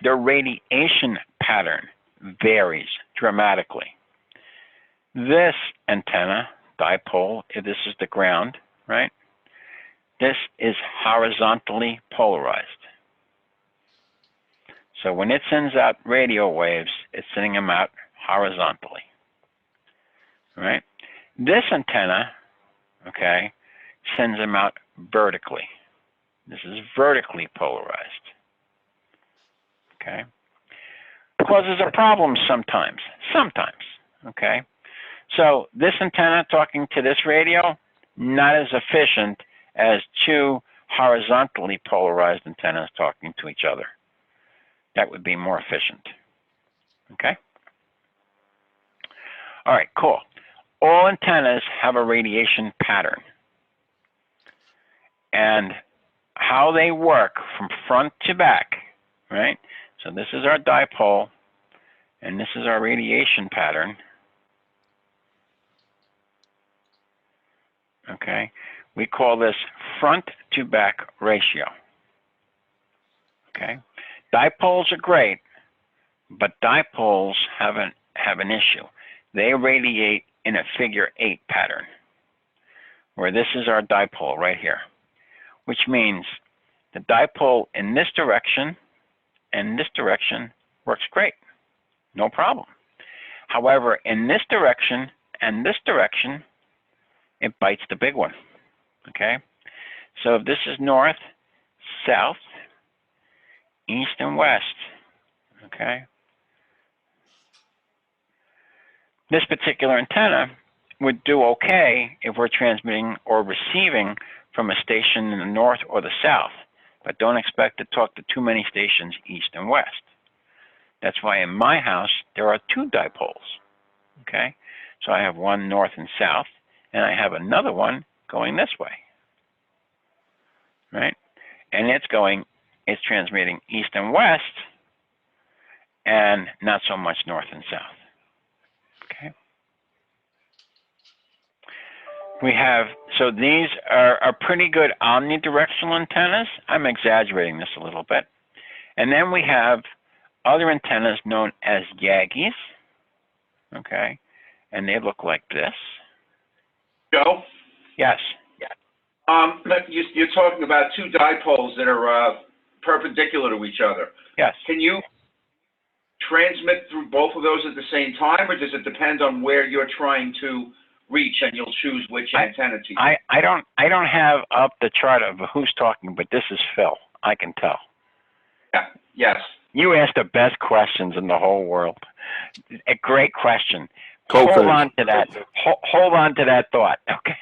Their radiation pattern varies dramatically. This antenna, dipole, if this is the ground, right? This is horizontally polarized. So when it sends out radio waves, it's sending them out horizontally, right? This antenna, okay, sends them out vertically. This is vertically polarized, okay? Causes a problem sometimes, okay? So this antenna talking to this radio, not as efficient as two horizontally polarized antennas talking to each other. That would be more efficient, okay? All right, cool. All antennas have a radiation pattern. And how they work from front to back, right? So this is our dipole, and this is our radiation pattern. Okay, we call this front to back ratio. Okay, dipoles are great, but dipoles have an issue. They radiate in a figure 8 pattern, where this is our dipole right here, which means the dipole in this direction and this direction works great, no problem. However, in this direction and this direction, it bites the big one, okay? So if this is north, south, east, and west, okay? This particular antenna would do okay if we're transmitting or receiving from a station in the north or the south, but don't expect to talk to too many stations east and west. That's why in my house, there are two dipoles, okay? So I have one north and south, and I have another one going this way, right? And it's transmitting east and west, and not so much north and south, okay? We have, so these are pretty good omnidirectional antennas. I'm exaggerating this a little bit. And then we have other antennas known as Yagis, okay? And they look like this.
Joe?
Yes.
You're talking about two dipoles that are perpendicular to each other.
Yes.
Can you transmit through both of those at the same time, or does it depend on where you're trying to reach and you'll choose which antenna to use?
I don't have up the chart of who's talking, but this is Phil. I can tell.
Yeah. Yes.
You asked the best questions in the whole world. A great question.
Co-fed.
Hold on to that. Hold on to that thought. Okay.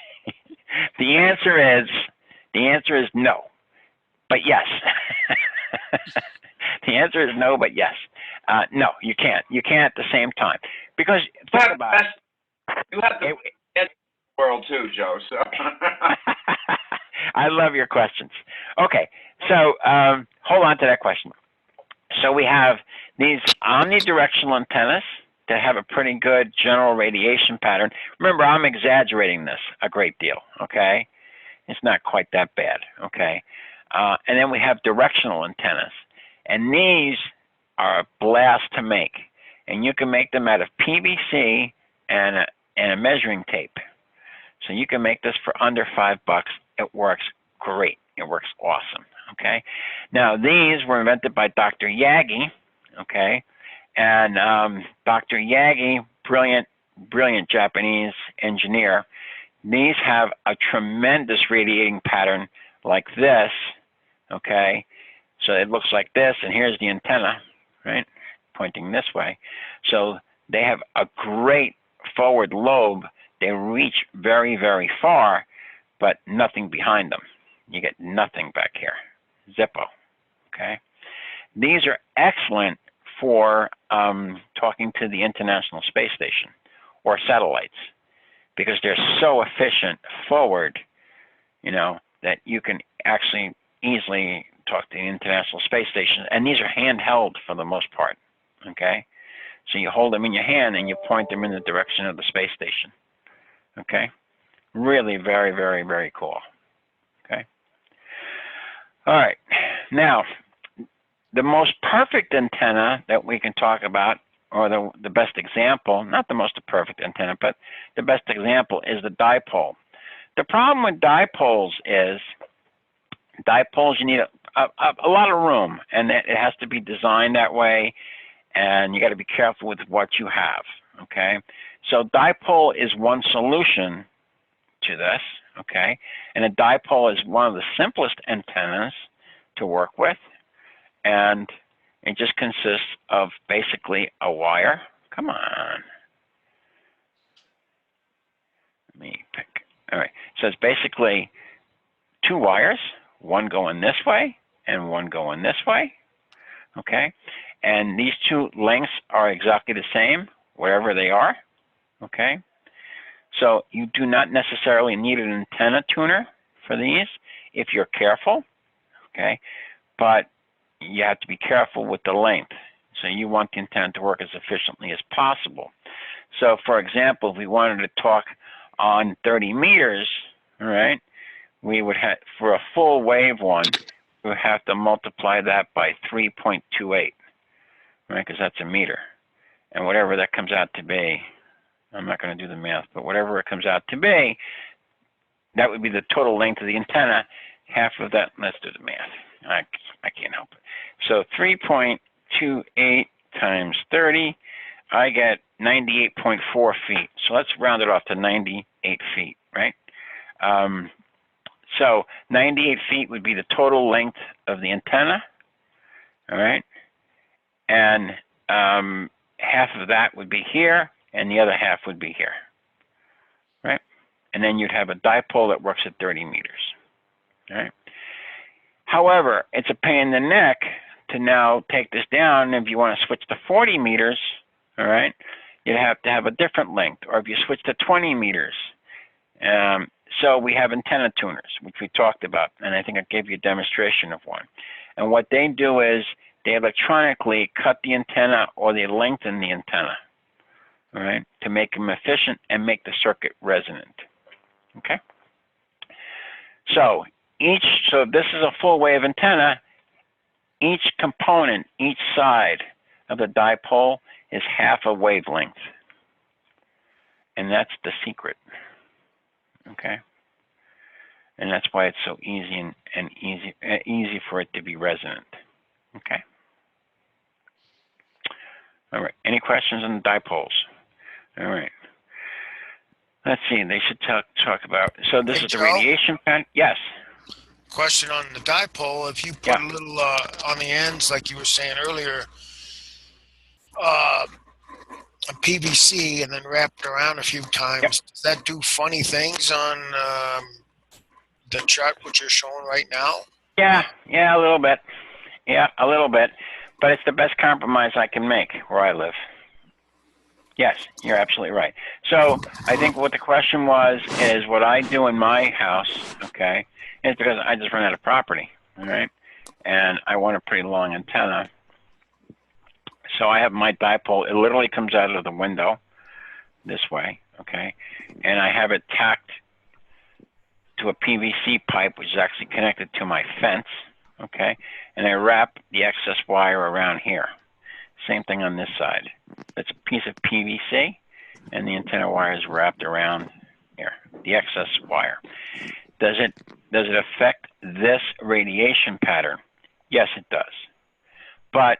The answer is no, but yes. The answer is no, but yes. No, you can't. You can't at the same time because think about it.
You have the best world too, Joe. So.
I love your questions. Okay, so hold on to that question. So we have these omnidirectional antennas that have a pretty good general radiation pattern. Remember, I'm exaggerating this a great deal, okay? It's not quite that bad, okay? And then we have directional antennas. And these are a blast to make. And you can make them out of PVC and a measuring tape. So you can make this for under $5. It works great. It works awesome, okay? Now, these were invented by Dr. Yagi, okay? And Dr. Yagi, brilliant Japanese engineer. These have a tremendous radiating pattern like this, okay? So it looks like this, and here's the antenna, right, pointing this way. So they have a great forward lobe. They reach very, very far, but nothing behind them. You get nothing back here, zippo, okay? These are excellent for talking to the International Space Station or satellites because they're so efficient forward, you know, that you can actually easily talk to the International Space Station. And these are handheld for the most part, okay? So you hold them in your hand and you point them in the direction of the space station, okay? Really very, very, very cool, okay? All right, now, the most perfect antenna that we can talk about, or the best example, not the most perfect antenna, but the best example is the dipole. The problem with dipoles is, you need a lot of room, and it has to be designed that way, and you got to be careful with what you have, okay? So dipole is one solution to this, okay? And a dipole is one of the simplest antennas to work with, and it just consists of basically a wire. Come on. Let me pick. All right. So it's basically two wires, one going this way and one going this way. Okay. And these two lengths are exactly the same wherever they are. Okay. So you do not necessarily need an antenna tuner for these if you're careful. Okay. But you have to be careful with the length. So you want the antenna to work as efficiently as possible. So for example, if we wanted to talk on 30 meters, all right, we would have, for a full wave one, we would have to multiply that by 3.28, right, because that's a meter. And whatever that comes out to be, I'm not going to do the math, but whatever it comes out to be, that would be the total length of the antenna. Half of that, let's do the math. I can't help it. So 3.28 times 30, I get 98.4 feet. So let's round it off to 98 feet, right? So 98 feet would be the total length of the antenna, all right? And half of that would be here, and the other half would be here, right? And then you'd have a dipole that works at 30 meters, all right? However, it's a pain in the neck to now take this down. If you want to switch to 40 meters, all right, you'd have to have a different length. Or if you switch to 20 meters. So we have antenna tuners, which we talked about, and I think I gave you a demonstration of one. And what they do is they electronically cut the antenna or they lengthen the antenna, all right, to make them efficient and make the circuit resonant, okay? So this is a full wave antenna. Each component, each side of the dipole is half a wavelength. And that's the secret, okay? And that's why it's so easy and easy for it to be resonant. Okay. All right. Any questions on the dipoles? All right. Let's see. They should talk about. So this
Hey,
is the
Joe?
radiation pattern. Yes.
Question on the dipole, if you put
Yeah.
a little on the ends, like you were saying earlier, a PVC and then wrap it around a few times,
Yep.
does that do funny things on the chart which you're showing right now?
Yeah. Yeah. A little bit. Yeah. A little bit. But it's the best compromise I can make where I live. Yes, you're absolutely right. So I think what the question was is what I do in my house, okay, is because I just run out of property, all right, and I want a pretty long antenna. So I have my dipole, it literally comes out of the window this way, okay, and I have it tacked to a PVC pipe, which is actually connected to my fence, okay, and I wrap the excess wire around here. Same thing on this side. It's a piece of PVC, and the antenna wire is wrapped around here, the excess wire. Does it affect this radiation pattern? Yes, it does. But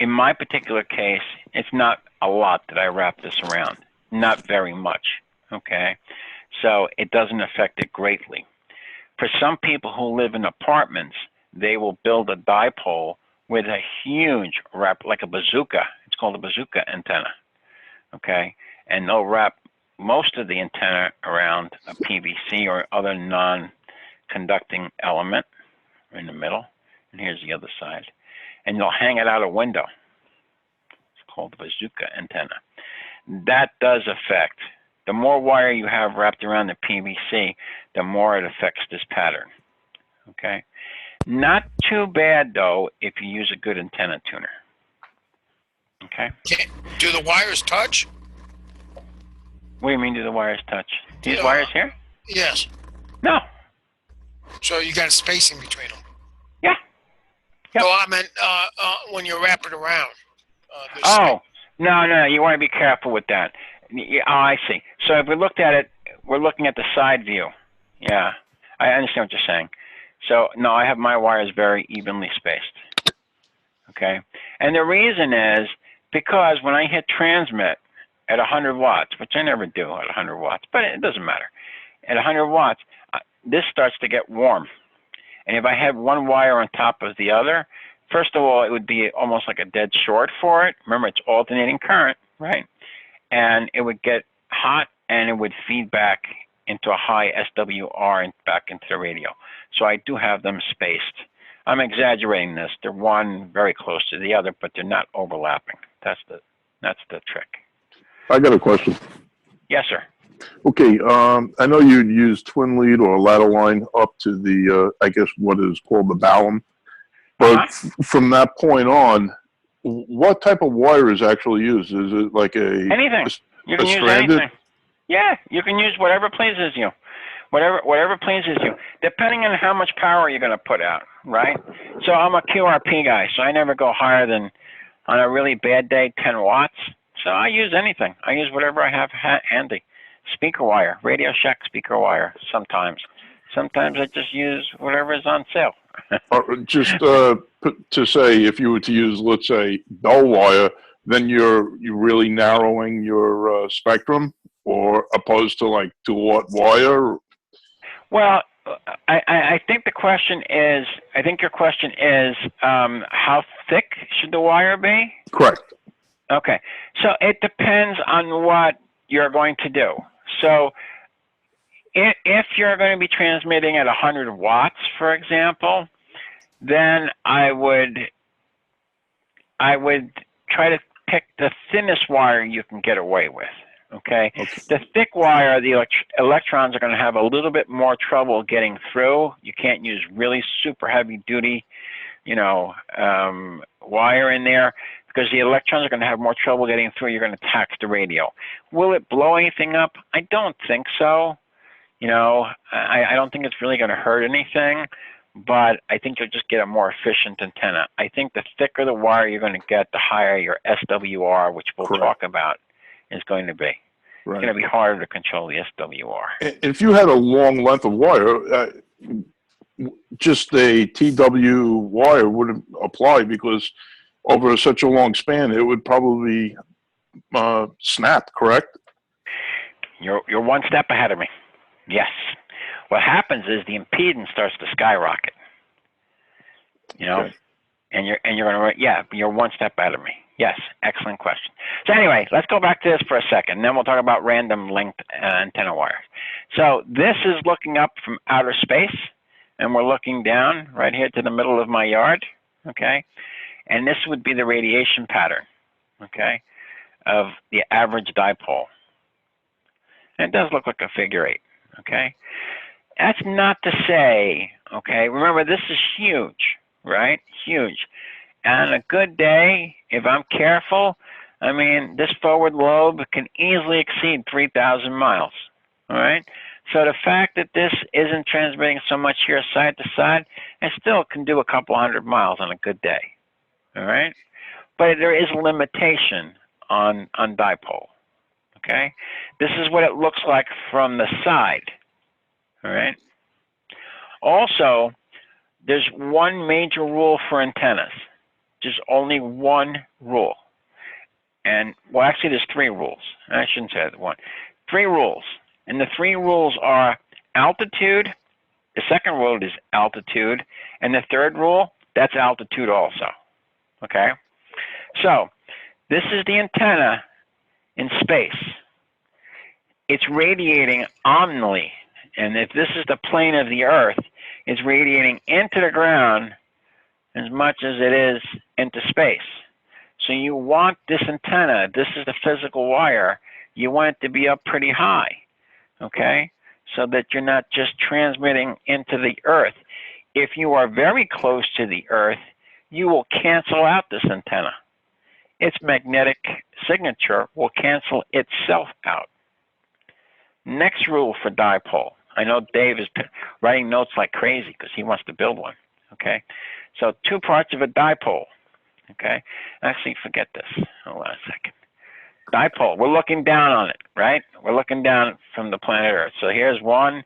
in my particular case, it's not a lot that I wrap this around. Not very much, okay? So it doesn't affect it greatly. For some people who live in apartments, they will build a dipole with a huge wrap, like a bazooka. It's called a bazooka antenna, okay? And they'll wrap most of the antenna around a PVC or other non-conducting element in the middle. And here's the other side. And they'll hang it out a window. It's called the bazooka antenna. That does affect. The more wire you have wrapped around the PVC, the more it affects this pattern, okay? Not too bad, though, if you use a good antenna tuner. Okay?
Do the wires touch?
What do you mean, do the wires touch? These
Yeah.
wires here?
Yes.
No.
So you got spacing between them?
Yeah. Yep.
No, I meant when you wrap it around.
Oh, no, you want to be careful with that. Yeah, oh, I see. So if we looked at it, we're looking at the side view. Yeah, I understand what you're saying. So, no, I have my wires very evenly spaced, okay? And the reason is because when I hit transmit at 100 watts, which I never do at 100 watts, but it doesn't matter. At 100 watts, this starts to get warm. And if I had one wire on top of the other, first of all, it would be almost like a dead short for it. Remember, it's alternating current, right? And it would get hot and it would feed back into a high SWR and back into the radio. So I do have them spaced. I'm exaggerating this. They're one very close to the other, but they're not overlapping. That's the trick.
I got a question.
Yes, sir.
Okay, I know you'd use twin lead or ladder line up to the, I guess what is called the balun. But from that point on, what type of wire is actually used? Is it like
anything? You can use
stranded?
anything. Yeah, you can use whatever pleases you. Whatever pleases you, depending on how much power you're going to put out, right? So I'm a QRP guy, so I never go higher than, on a really bad day, 10 watts. So I use anything. I use whatever I have handy. Speaker wire, Radio Shack speaker wire sometimes. Sometimes I just use whatever is on sale.
Just to say, if you were to use, let's say, bell wire, then you're really narrowing your spectrum, or opposed to like 2-watt wire.
Well, I think the question is, I think your question is, how thick should the wire be?
Correct.
Okay, so it depends on what you're going to do. So if you're going to be transmitting at 100 watts, for example, then I would try to pick the thinnest wire you can get away with. Okay. The thick wire, the electrons are going to have a little bit more trouble getting through. You can't use really super heavy duty, wire in there because the electrons are going to have more trouble getting through. You're going to tax the radio. Will it blow anything up? I don't think so. I don't think it's really going to hurt anything, but I think you'll just get a more efficient antenna. I think the thicker the wire you're going to get, the higher your SWR, which we'll talk about, is going to be. going to be harder to control the SWR.
If you had a long length of wire, just a TW wire wouldn't apply because over such a long span, it would probably snap, correct?
You're one step ahead of me. Yes. What happens is the impedance starts to skyrocket. You know,
Okay.
and you're going to, yeah, you're one step ahead of me. Yes, excellent question. So anyway, let's go back to this for a second, and then we'll talk about random length antenna wires. So this is looking up from outer space, and we're looking down right here to the middle of my yard, okay? And this would be the radiation pattern, okay, of the average dipole. And it does look like a figure 8, okay? That's not to say, okay, remember this is huge, right? Huge. And a good day, if I'm careful, I mean, this forward lobe can easily exceed 3,000 miles, all right? So the fact that this isn't transmitting so much here side to side, it still can do a couple hundred miles on a good day, all right? But there is a limitation on dipole, okay? This is what it looks like from the side, all right? Also, there's one major rule for antennas. There's only one rule. And, well, actually, there's 3 rules. I shouldn't say that one. 3 rules. And the 3 rules are altitude. The second rule is altitude. And the third rule, that's altitude also. Okay? So, this is the antenna in space. It's radiating omnily. And if this is the plane of the Earth, it's radiating into the ground as much as it is into space. So you want this antenna, this is the physical wire, you want it to be up pretty high, okay? So that you're not just transmitting into the Earth. If you are very close to the Earth, you will cancel out this antenna. Its magnetic signature will cancel itself out. Next rule for dipole. I know Dave is writing notes like crazy because he wants to build one, okay? So 2 parts of a dipole, okay? Actually, forget this. Hold on a second. Dipole, we're looking down on it, right? We're looking down from the planet Earth. So here's one,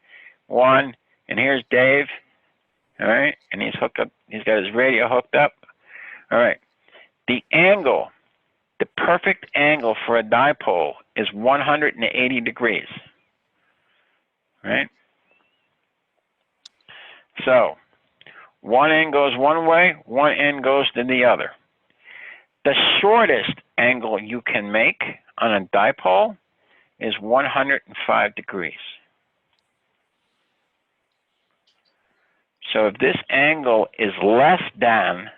and here's Dave, all right? And he's hooked up, he's got his radio hooked up. All right. The angle, the perfect angle for a dipole is 180 degrees, right? So, one end goes one way, one end goes to the other. The shortest angle you can make on a dipole is 105 degrees. So if this angle is less than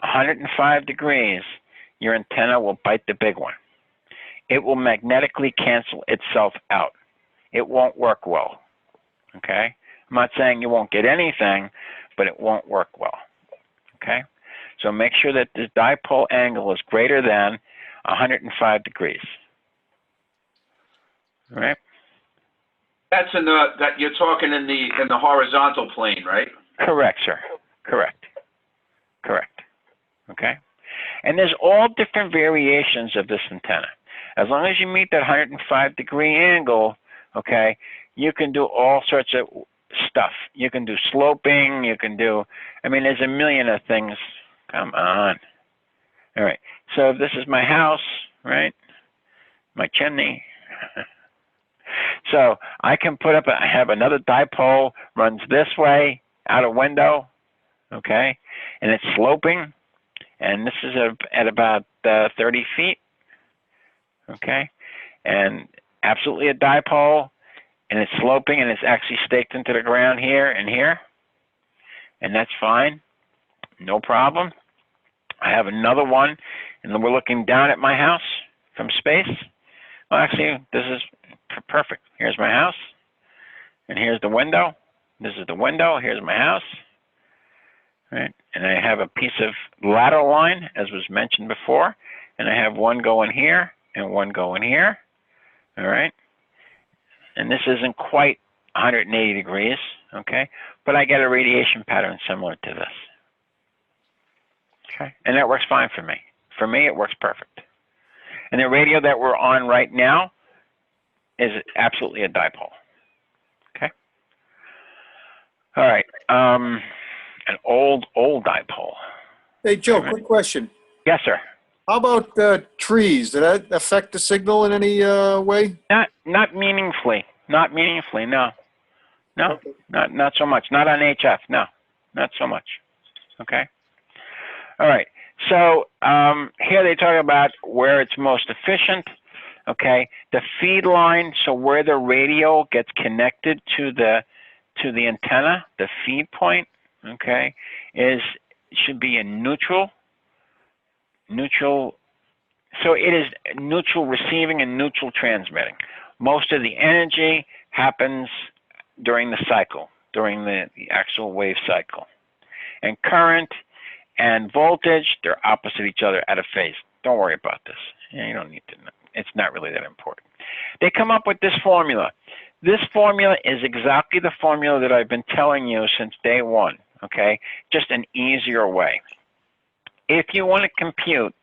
105 degrees, your antenna will bite the big one. It will magnetically cancel itself out. It won't work well, okay? I'm not saying you won't get anything, but it won't work well, okay? So make sure that this dipole angle is greater than 105 degrees, all right?
That's in the, that you're talking in the horizontal plane, right?
Correct, sir. Correct. Correct. Okay? And there's all different variations of this antenna. As long as you meet that 105 degree angle, okay, you can do all sorts of stuff. You can do sloping, you can do, I mean, there's a million of things. Come on. All right. So this is my house, right? My chimney. So I can put up, I have another dipole, runs this way, out a window, okay? And it's sloping, and this is at about 30 feet, okay? And absolutely a dipole, and it's sloping, and it's actually staked into the ground here and here, and that's fine, no problem. I have another one, and we're looking down at my house from space. Well, actually, this is perfect. Here's my house, and here's the window. This is the window. Here's my house, right? And I have a piece of lateral line, as was mentioned before, and I have one going here and one going here, all right? And this isn't quite 180 degrees, okay? But I get a radiation pattern similar to this, okay? And that works fine for me. For me, it works perfect. And the radio that we're on right now, is absolutely a dipole. Okay. All right. An old dipole.
Hey, Joe,
Wait a minute.
quick question.
Yes, sir.
How about trees? Did that affect the signal in any way?
Not meaningfully. Not meaningfully. No. No.
Okay.
Not so much. Not on HF. No. Not so much. Okay. All right. So here they talk about where it's most efficient. Okay. The feed line, so where the radio gets connected to the antenna, the feed point, okay, should be in neutral. So it is neutral receiving and neutral transmitting. Most of the energy happens during the cycle, during the actual wave cycle. And current and voltage, they're opposite each other at a phase. Don't worry about this. You don't need to know. It's not really that important. They come up with this formula. This formula is exactly the formula that I've been telling you since day one, okay? Just an easier way. If you want to compute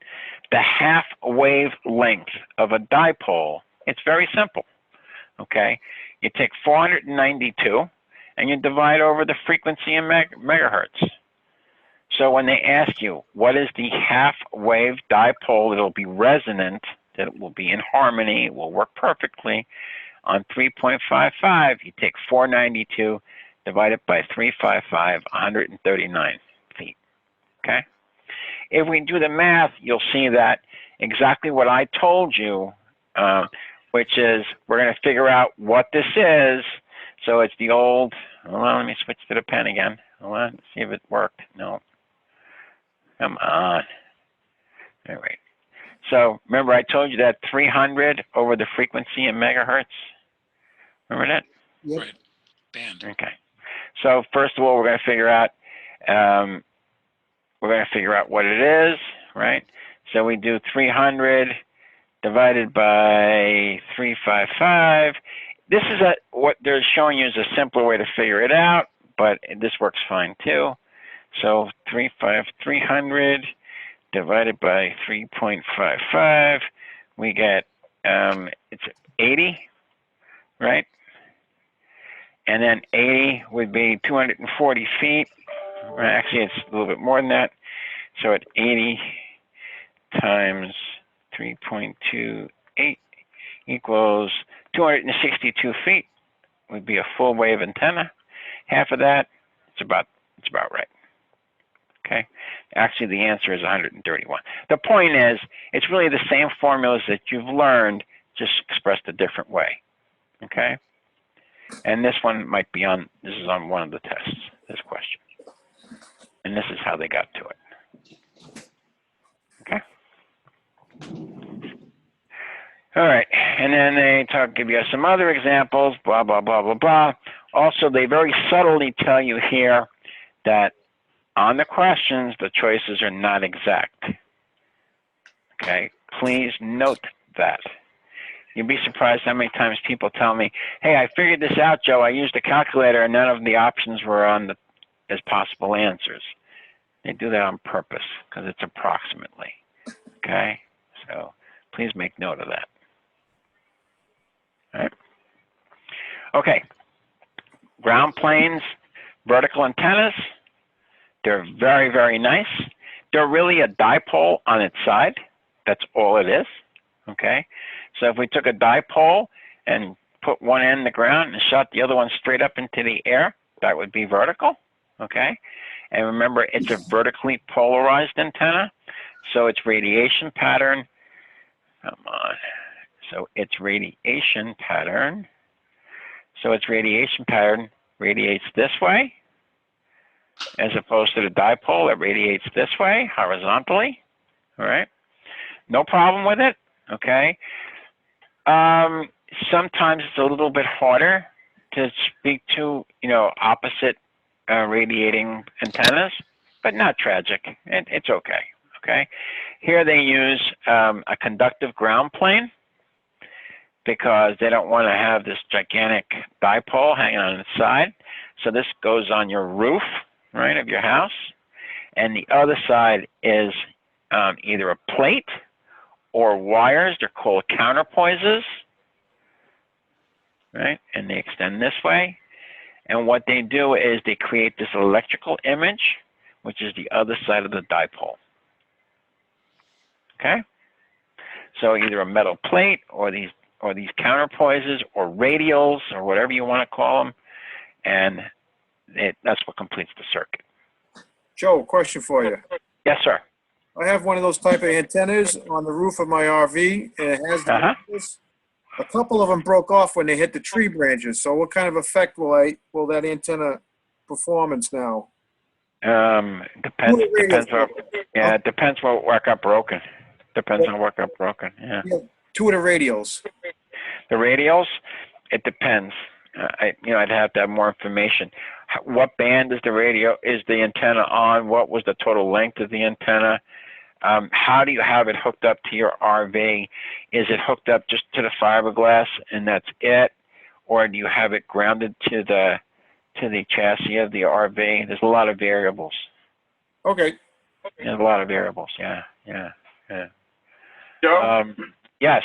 the half wavelength of a dipole, it's very simple, okay? You take 492 and you divide over the frequency in megahertz. So when they ask you, what is the half wave dipole that will be resonant, that will be in harmony, will work perfectly on 3.55, you take 492, divide it by 355, 139 feet, okay? If we do the math, you'll see that exactly what I told you, which is we're going to figure out what this is. So it's the old, hold on, let me switch to the pen again. Hold on, see if it worked. No. Come on. All right. So remember I told you that 300 over the frequency in megahertz? Remember that?
Yep.
Right. Band.
Okay. So first of all, we're going to figure out what it is, right? So we do 300 divided by 355. This is what they're showing you is a simpler way to figure it out, but this works fine too. So 300 divided by 3.55, we get it's 80, right? And then 80 would be 240 feet. Actually, it's a little bit more than that. So at 80 times 3.28 equals 262 feet would be a full wave antenna. Half of that, it's about right. Okay. Actually, the answer is 131. The point is, it's really the same formulas that you've learned, just expressed a different way. Okay. And this one might be on. This is on one of the tests. This question. And this is how they got to it. Okay. All right. And then they give you some other examples, blah, blah, blah, blah, blah. Also, they very subtly tell you here that on the questions, the choices are not exact. Okay. Please note that. You'd be surprised how many times people tell me, hey, I figured this out, Joe. I used a calculator and none of the options were on as possible answers. They do that on purpose because it's approximately, okay? So please make note of that. All right. Okay. Ground planes, vertical antennas. They're very, very nice. They're really a dipole on its side. That's all it is, okay? So if we took a dipole and put one end in the ground and shot the other one straight up into the air, that would be vertical, okay? And remember, it's a vertically polarized antenna, so its radiation pattern, come on, so its radiation pattern radiates this way, as opposed to the dipole that radiates this way, horizontally, all right? No problem with it, okay? Sometimes it's a little bit harder to speak to, opposite radiating antennas, but not tragic. It's okay, okay? Here they use a conductive ground plane because they don't want to have this gigantic dipole hanging on its side. So this goes on your roof, right, of your house. And the other side is either a plate or wires. They're called counterpoises. right? And they extend this way. And what they do is they create this electrical image, which is the other side of the dipole. Okay? So either a metal plate or these counterpoises or radials or whatever you want to call them, and that's what completes the circuit.
Joe, question for you.
Yes, sir.
I have one of those type of antennas on the roof of my RV, and it has the radials. A couple of them broke off when they hit the tree branches. So what kind of effect will that antenna performance now?
Depends on, yeah, it depends what got broken. Depends on what got broken, yeah.
Two of the radials.
The radials, it depends. I'd have to have more information. What band is the antenna on? What was the total length of the antenna? How do you have it hooked up to your RV? Is it hooked up just to the fiberglass and that's it? Or do you have it grounded to the chassis of the RV? There's a lot of variables.
Okay.
There's a lot of variables, yeah.
Joe?
Yes.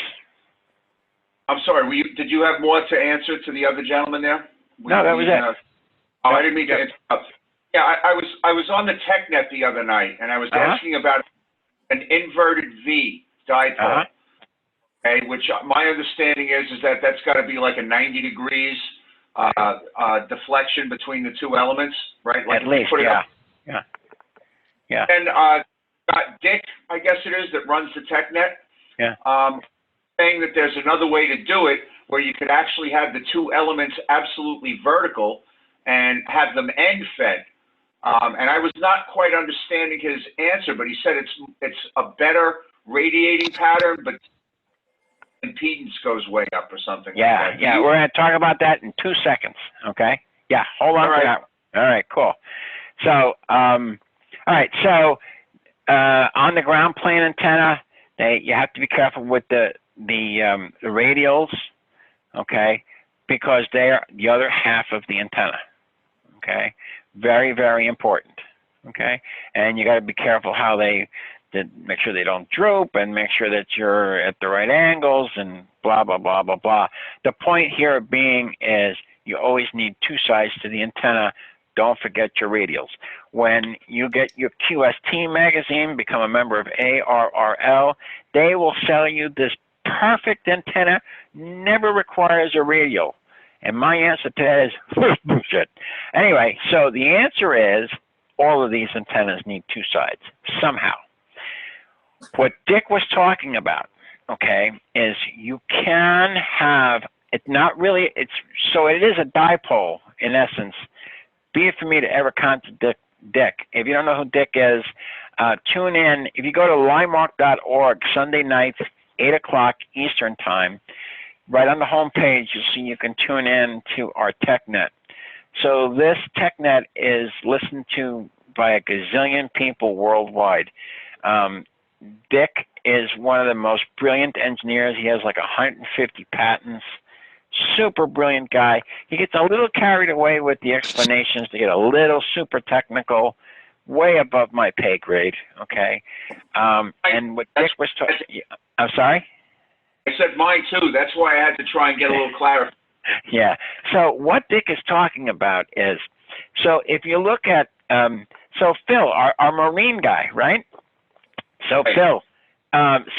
I'm sorry, did you have more to answer to the other gentleman there?
No, that was it.
I didn't mean to interrupt. Yeah, I was on the TechNet the other night, and I was asking about an inverted V dipole, okay, which my understanding is that that's got to be like a 90 degrees deflection between the two elements, right? Like
at least, yeah.
And Dick, I guess it is, that runs the TechNet.
Yeah.
Saying that there's another way to do it where you could actually have the two elements absolutely vertical and have them end fed. And I was not quite understanding his answer, but he said it's a better radiating pattern, but impedance goes way up or something.
Yeah,
like that.
yeah. We're going to talk about that in 2 seconds. Okay. Yeah. Hold on to that. All right. Cool. So, all right. So, on the ground plane antenna, you have to be careful with the radials, okay, because they are the other half of the antenna. Okay. Very, very important. Okay. And you got to be careful how make sure they don't droop and make sure that you're at the right angles and blah, blah, blah, blah, blah. The point here being is you always need two sides to the antenna. Don't forget your radials. When you get your QST magazine, become a member of ARRL, they will sell you this perfect antenna, never requires a radial. And my answer to that is bullshit. Anyway, so the answer is all of these antennas need two sides somehow. What Dick was talking about, okay, is you can have, it is a dipole in essence. Be it for me to ever contradict Dick. If you don't know who Dick is, tune in. If you go to limark.org, Sunday nights, 8 o'clock Eastern time, right on the home page, you'll see you can tune in to our TechNet. So this TechNet is listened to by a gazillion people worldwide. Dick is one of the most brilliant engineers. He has like 150 patents. Super brilliant guy. He gets a little carried away with the explanations. They get a little super technical, way above my pay grade, okay? And what Dick was talking, I'm sorry?
I said mine too. That's why I had to try and get a little clarity.
Yeah. So what Dick is talking about is, so if you look at, so Phil, our marine guy, right? So Phil,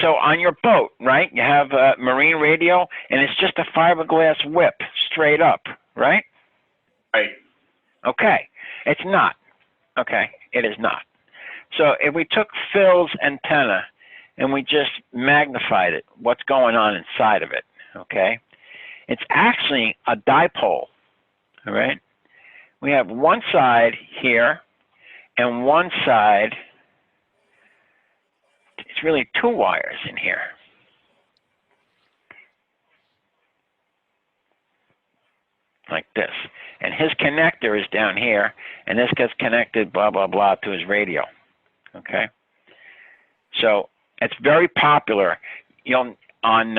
so on your boat, right, you have a marine radio, and it's just a fiberglass whip straight up, right?
Right.
Okay. It's not. Okay. It is not. So if we took Phil's antenna and we just magnified it, what's going on inside of it, okay? It's actually a dipole, all right? We have one side here and one side. It's really two wires in here. Like this. And his connector is down here, and this gets connected, blah, blah, blah, to his radio. Okay? So it's very popular on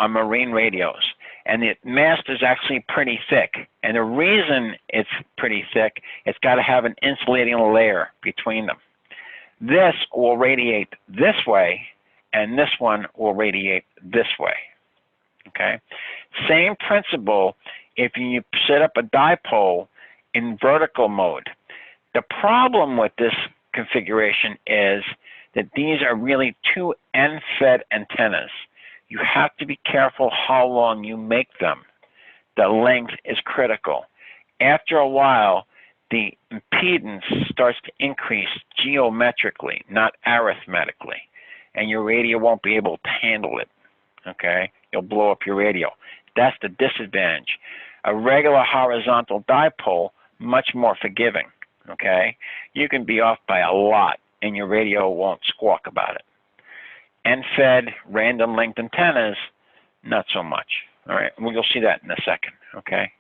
marine radios. And the mast is actually pretty thick. And the reason it's pretty thick, it's got to have an insulating layer between them. This will radiate this way, and this one will radiate this way, okay? Same principle if you set up a dipole in vertical mode. The problem with this configuration is that these are really two end-fed antennas. You have to be careful how long you make them. The length is critical. After a while, the impedance starts to increase geometrically, not arithmetically, and your radio won't be able to handle it, okay? You'll blow up your radio. That's the disadvantage. A regular horizontal dipole, much more forgiving, okay? You can be off by a lot, and your radio won't squawk about it. End-fed, random length antennas, not so much, all right? Well, you'll see that in a second, okay?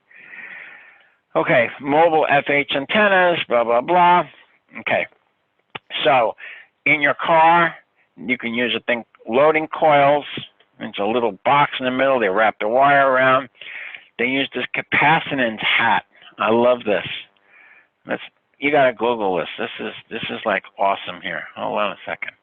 Okay, mobile FH antennas, blah, blah, blah. Okay, so in your car, you can use a thing, loading coils. It's a little box in the middle. They wrap the wire around. They use this capacitance hat. I love this. You got to Google this. This is like awesome here. Hold on a second.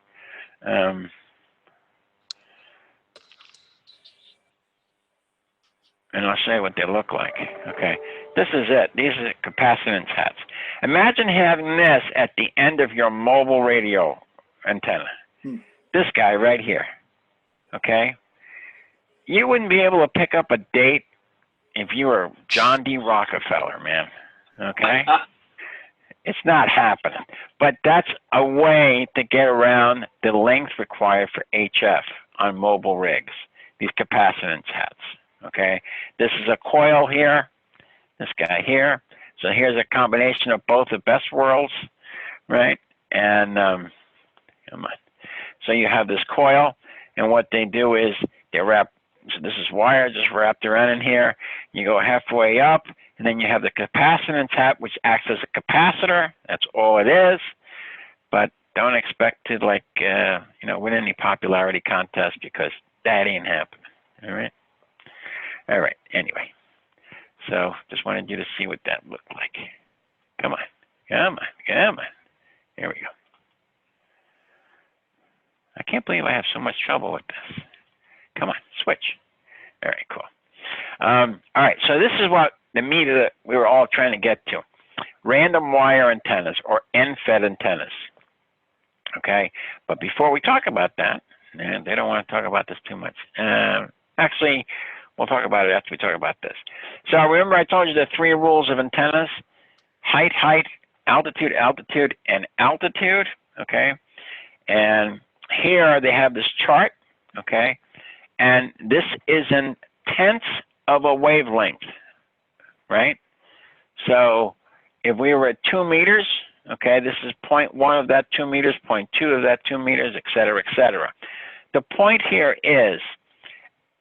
And I'll show you what they look like. Okay, this is it. These are the capacitance hats. Imagine having this at the end of your mobile radio antenna. This guy right here. Okay, you wouldn't be able to pick up a date if you were John D. Rockefeller, man. Okay, it's not happening. But that's a way to get around the length required for HF on mobile rigs. These capacitance hats. Okay, this is a coil here, this guy here. So here's a combination of both the best worlds, right? And come on. So you have this coil, and what they do is they wrap. So this is wire just wrapped around in here. You go halfway up, and then you have the capacitance hat, which acts as a capacitor. That's all it is. But don't expect to win any popularity contest because that ain't happening. All right. All right, anyway, so just wanted you to see what that looked like. Come on, come on, come on. Here we go. I can't believe I have so much trouble with this. Come on, switch. All right, cool. All right, so this is what the meat of we were all trying to get to. Random wire antennas or end-fed antennas, okay? But before we talk about that, and they don't want to talk about this too much. Actually, we'll talk about it after we talk about this. So remember I told you the 3 rules of antennas: height, height, altitude, altitude, and altitude, okay? And here they have this chart, okay? And this is in tenths of a wavelength, right? So if we were at 2 meters, okay, this is 0.1 of that 2 meters, 0.2 of that 2 meters, et cetera, et cetera. The point here is,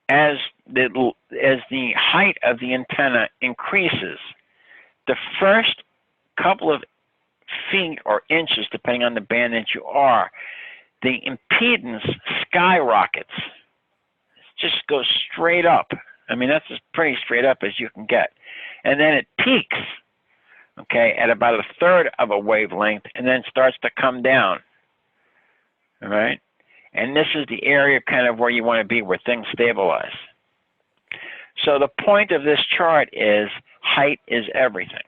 as the height of the antenna increases, the first couple of feet or inches, depending on the band that you are, the impedance skyrockets. It just goes straight up. I mean, that's as pretty straight up as you can get. And then it peaks, okay, at about 1/3 of a wavelength, and then starts to come down, all right? And this is the area kind of where you want to be, where things stabilize. So the point of this chart is height is everything,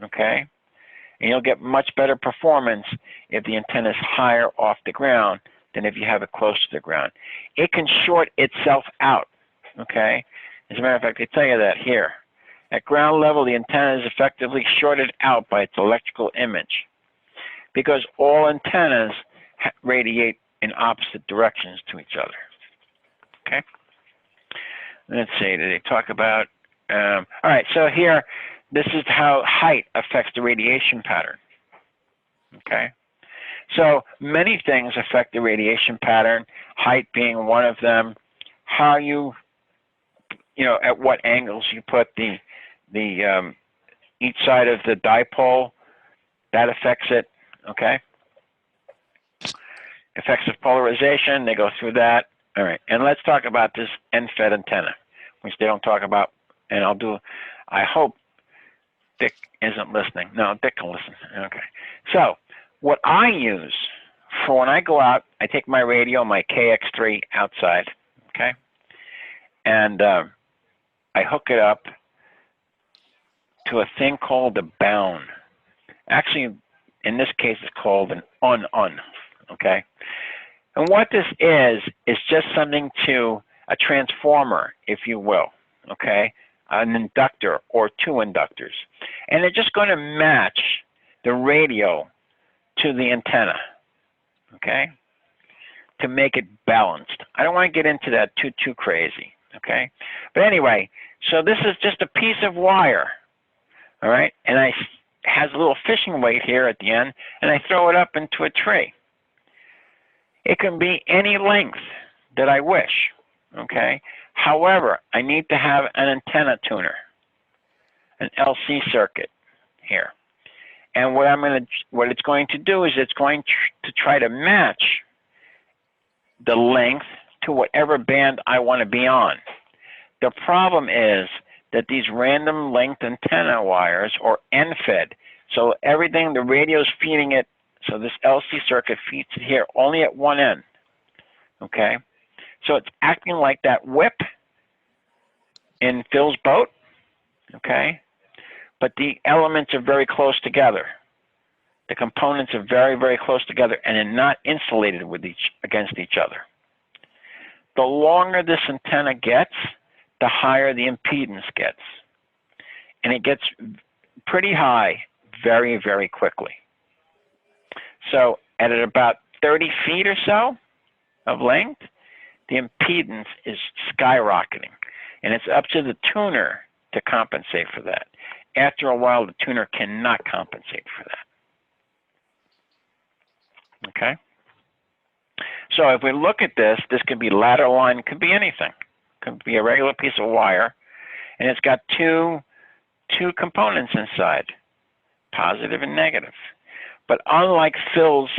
okay? And you'll get much better performance if the antenna is higher off the ground than if you have it close to the ground. It can short itself out, okay? As a matter of fact, they tell you that here. At ground level, the antenna is effectively shorted out by its electrical image because all antennas radiate in opposite directions to each other, okay? Let's see, did they talk about, all right, so here, this is how height affects the radiation pattern, okay? So many things affect the radiation pattern, height being one of them, how you at what angles you put each side of the dipole, that affects it, okay? Effects of polarization, they go through that. All right, and let's talk about this end-fed antenna, which they don't talk about, and I hope Dick isn't listening. No, Dick can listen, okay. So, what I use for when I go out, I take my radio, my KX3 outside, okay? And I hook it up to a thing called a bound. Actually, in this case, it's called an un, okay? And what this is just something to a transformer, if you will, okay? An inductor or two inductors. And they're just going to match the radio to the antenna, okay? To make it balanced. I don't want to get into that too crazy, okay? But anyway, so this is just a piece of wire, all right? And has a little fishing weight here at the end, and I throw it up into a tree. It can be any length that I wish, okay? However, I need to have an antenna tuner, an LC circuit here. And what it's going to do is it's going to try to match the length to whatever band I want to be on. The problem is that these random length antenna wires are end-fed. So everything, the radio is feeding it, so this LC circuit feeds it here only at one end, okay? So it's acting like that whip in Phil's boat, okay? But the elements are very close together. The components are very, very close together and are not insulated against each other. The longer this antenna gets, the higher the impedance gets. And it gets pretty high very, very quickly. So at about 30 feet or so of length, the impedance is skyrocketing. And it's up to the tuner to compensate for that. After a while, the tuner cannot compensate for that. Okay? So if we look at this, this could be ladder line, could be anything. Could be a regular piece of wire, and it's got two components inside, positive and negative. But unlike Phil's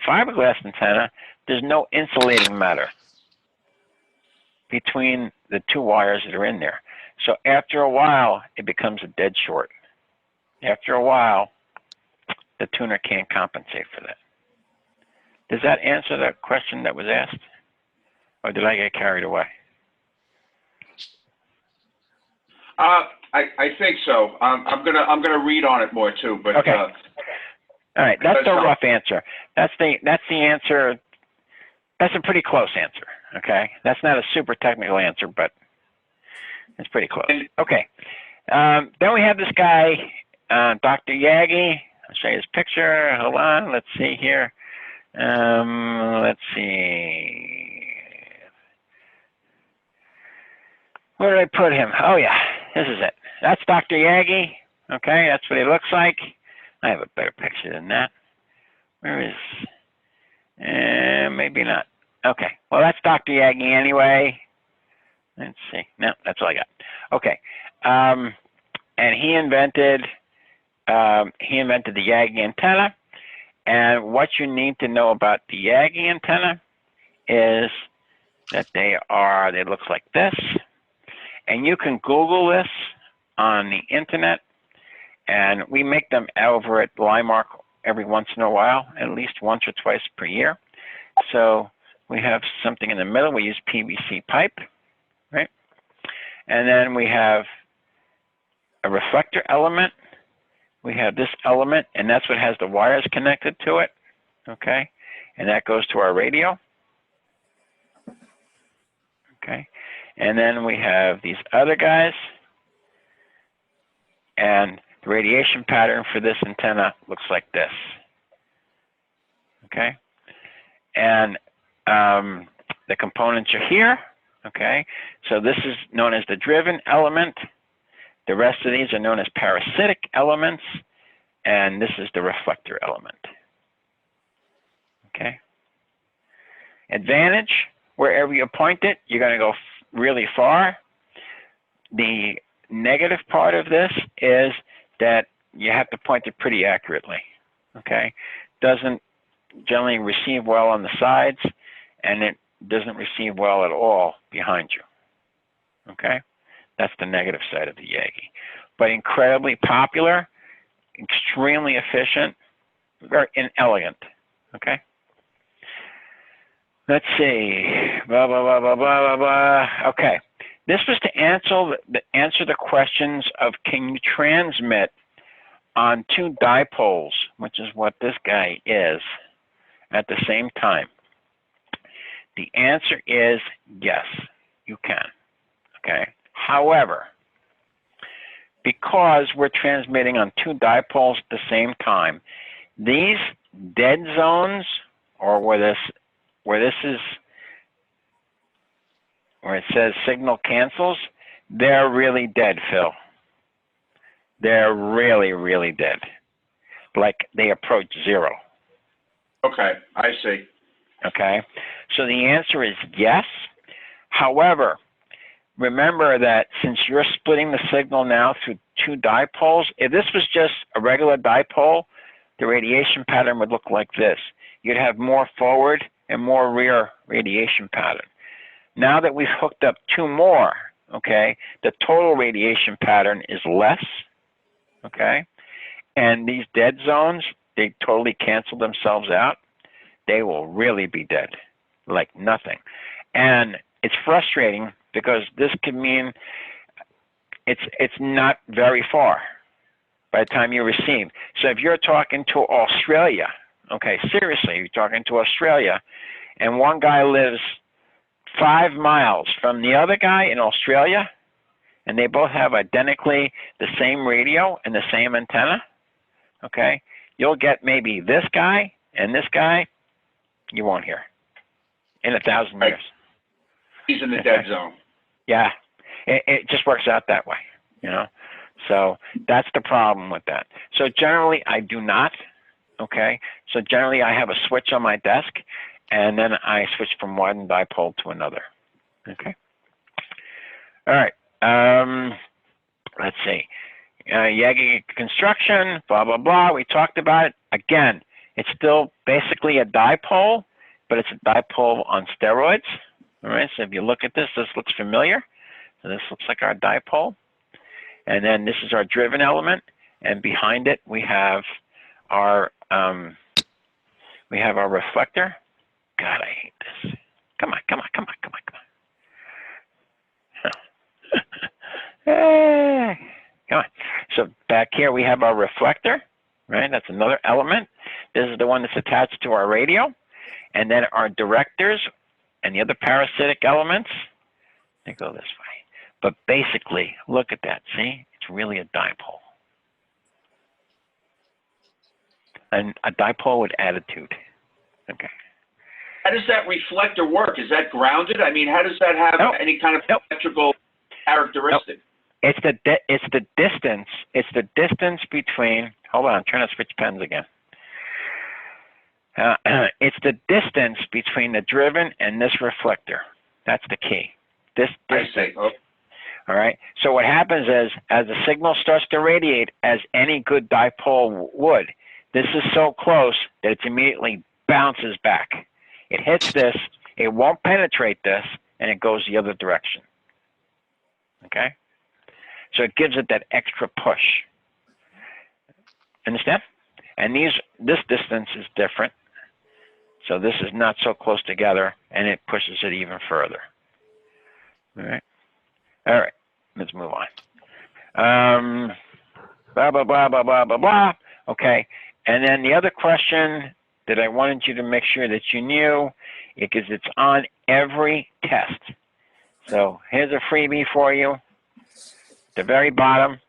fiberglass antenna, there's no insulating matter between the two wires that are in there. So after a while, it becomes a dead short. After a while, the tuner can't compensate for that. Does that answer that question that was asked? Or did I get carried away?
I think so. I'm gonna read on it more too, but
okay. All right, that's the rough answer. That's the answer. That's a pretty close answer. Okay, that's not a super technical answer, but it's pretty close. Okay. Then we have this guy, Dr. Yagi. I'll show you his picture. Hold on. Let's see here. Let's see. Where did I put him? Oh yeah, this is it. That's Dr. Yagi. Okay, that's what he looks like. I have a better picture than that. Where is? Maybe not. Okay. Well, that's Dr. Yagi anyway. Let's see. No, that's all I got. Okay. And he invented the Yagi antenna. And what you need to know about the Yagi antenna is that they look like this. And you can Google this on the internet. And we make them over at Limark every once in a while, at least once or twice per year. So we have something in the middle. We use PVC pipe, right? And then we have a reflector element. We have this element, and that's what has the wires connected to it, okay? And that goes to our radio, okay? And then we have these other guys, and the radiation pattern for this antenna looks like this, okay? And the components are here, okay? So this is known as the driven element. The rest of these are known as parasitic elements, and this is the reflector element, okay? Advantage, wherever you point it, you're going to go really far. The negative part of this is that you have to point it pretty accurately, okay? Doesn't generally receive well on the sides, and it doesn't receive well at all behind you, okay? That's the negative side of the Yagi. But incredibly popular, extremely efficient, very inelegant, okay? Let's see, blah, blah, blah, blah, blah, blah, blah. Okay, This was to answer the questions of, can you transmit on two dipoles, which is what this guy is, at the same time? The answer is yes, you can. Okay. However, because we're transmitting on two dipoles at the same time, these dead zones, or where it says signal cancels, they're really dead, Phil. They're really, really dead. Like they approach zero.
Okay, I see.
Okay, so the answer is yes. However, remember that since you're splitting the signal now through two dipoles, if this was just a regular dipole, the radiation pattern would look like this. You'd have more forward and more rear radiation pattern. Now that we've hooked up two more, okay, the total radiation pattern is less, okay? And these dead zones, they totally cancel themselves out. They will really be dead, like nothing. And it's frustrating because this could mean it's not very far by the time you receive. So if you're talking to Australia, okay, seriously, you're talking to Australia, and one guy lives 5 miles from the other guy in Australia, and they both have identically the same radio and the same antenna, okay, you'll get maybe this guy and this guy, you won't hear in 1,000
Right.
years.
He's in the dead zone.
Yeah, it just works out that way, you know. So that's the problem with that. So generally, I do not, okay. So generally, I have a switch on my desk, and then I switch from one dipole to another, okay. All right, let's see. Yagi construction, blah, blah, blah. We talked about it. Again, it's still basically a dipole, but it's a dipole on steroids. All right, so if you look at this, this looks familiar. So this looks like our dipole. And then this is our driven element. And behind it, we have our reflector. God, I hate this. Come on, come on, come on, come on, come on. Come on. So back here, we have our reflector, right? That's another element. This is the one that's attached to our radio. And then our directors and the other parasitic elements, they go this way. But basically, look at that. See? It's really a dipole. And a dipole with attitude. Okay.
How does that reflector work? Is that grounded? I mean, how does that have any kind of electrical characteristic?
It's the distance. It's the distance between. Hold on, I'm trying to switch pens again. It's the distance between the driven and this reflector. That's the key. This distance.
I see. Oh.
All right. So what happens is, as the signal starts to radiate, as any good dipole would, this is so close that it immediately bounces back. It hits this, it won't penetrate this, and it goes the other direction. Okay? So it gives it that extra push. Understand? And this distance is different. So this is not so close together, and it pushes it even further. All right? All right. Let's move on. Blah, blah, blah, blah, blah, blah, blah. Okay. And then the other question that I wanted you to make sure that you knew, because it's on every test. So here's a freebie for you. At the very bottom,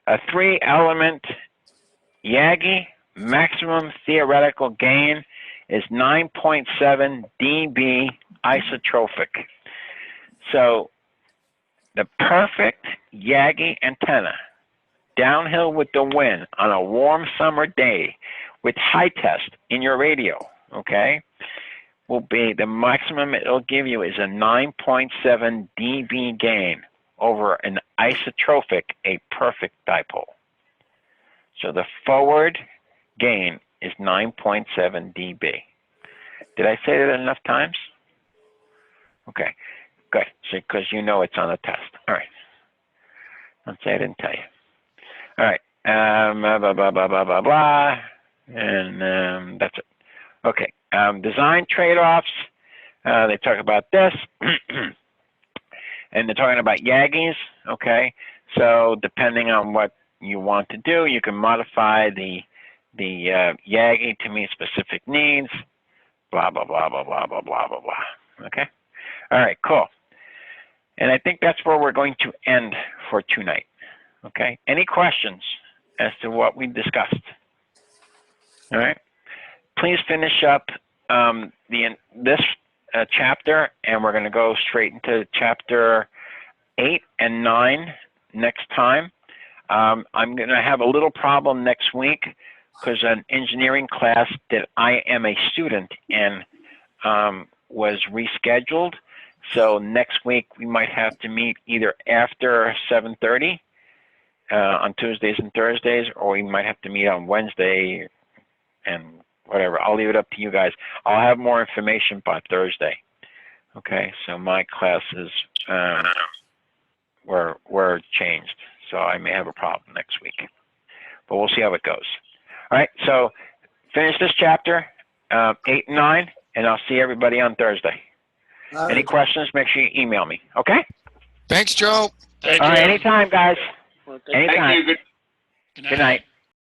a 3-element Yagi maximum theoretical gain is 9.7 dB isotropic. So the perfect Yagi antenna, downhill with the wind on a warm summer day with high test in your radio, okay, will be the maximum it'll give you is a 9.7 dB gain over an isotropic, a perfect dipole. So the forward gain is 9.7 dB. Did I say that enough times? Okay, good. So, because you know it's on the test. All right. Let's say I didn't tell you. All right. Blah, blah, blah, blah, blah, blah. And that's it. Okay. Design trade-offs. They talk about this. and they're talking about Yagis, okay? So depending on what you want to do, you can modify the Yagi to meet specific needs, blah, blah, blah, blah, blah, blah, blah, blah, blah, okay? All right, cool. And I think that's where we're going to end for tonight, okay? Any questions as to what we discussed? All right? Please finish up this chapter, and we're going to go straight into chapter 8 and 9 next time. I'm going to have a little problem next week because an engineering class that I am a student in was rescheduled. So next week we might have to meet either after 7:30 on Tuesdays and Thursdays, or we might have to meet on Wednesday and whatever. I'll leave it up to you guys. I'll have more information by Thursday. Okay, so my classes were changed, so I may have a problem next week. But we'll see how it goes. All right, so finish this chapter, 8 and 9, and I'll see everybody on Thursday. Any questions, make sure you email me, okay?
Thanks, Joe.
Thank
All right,
you.
anytime, guys.
Thank
Anytime.
you.
Good night.
Good night.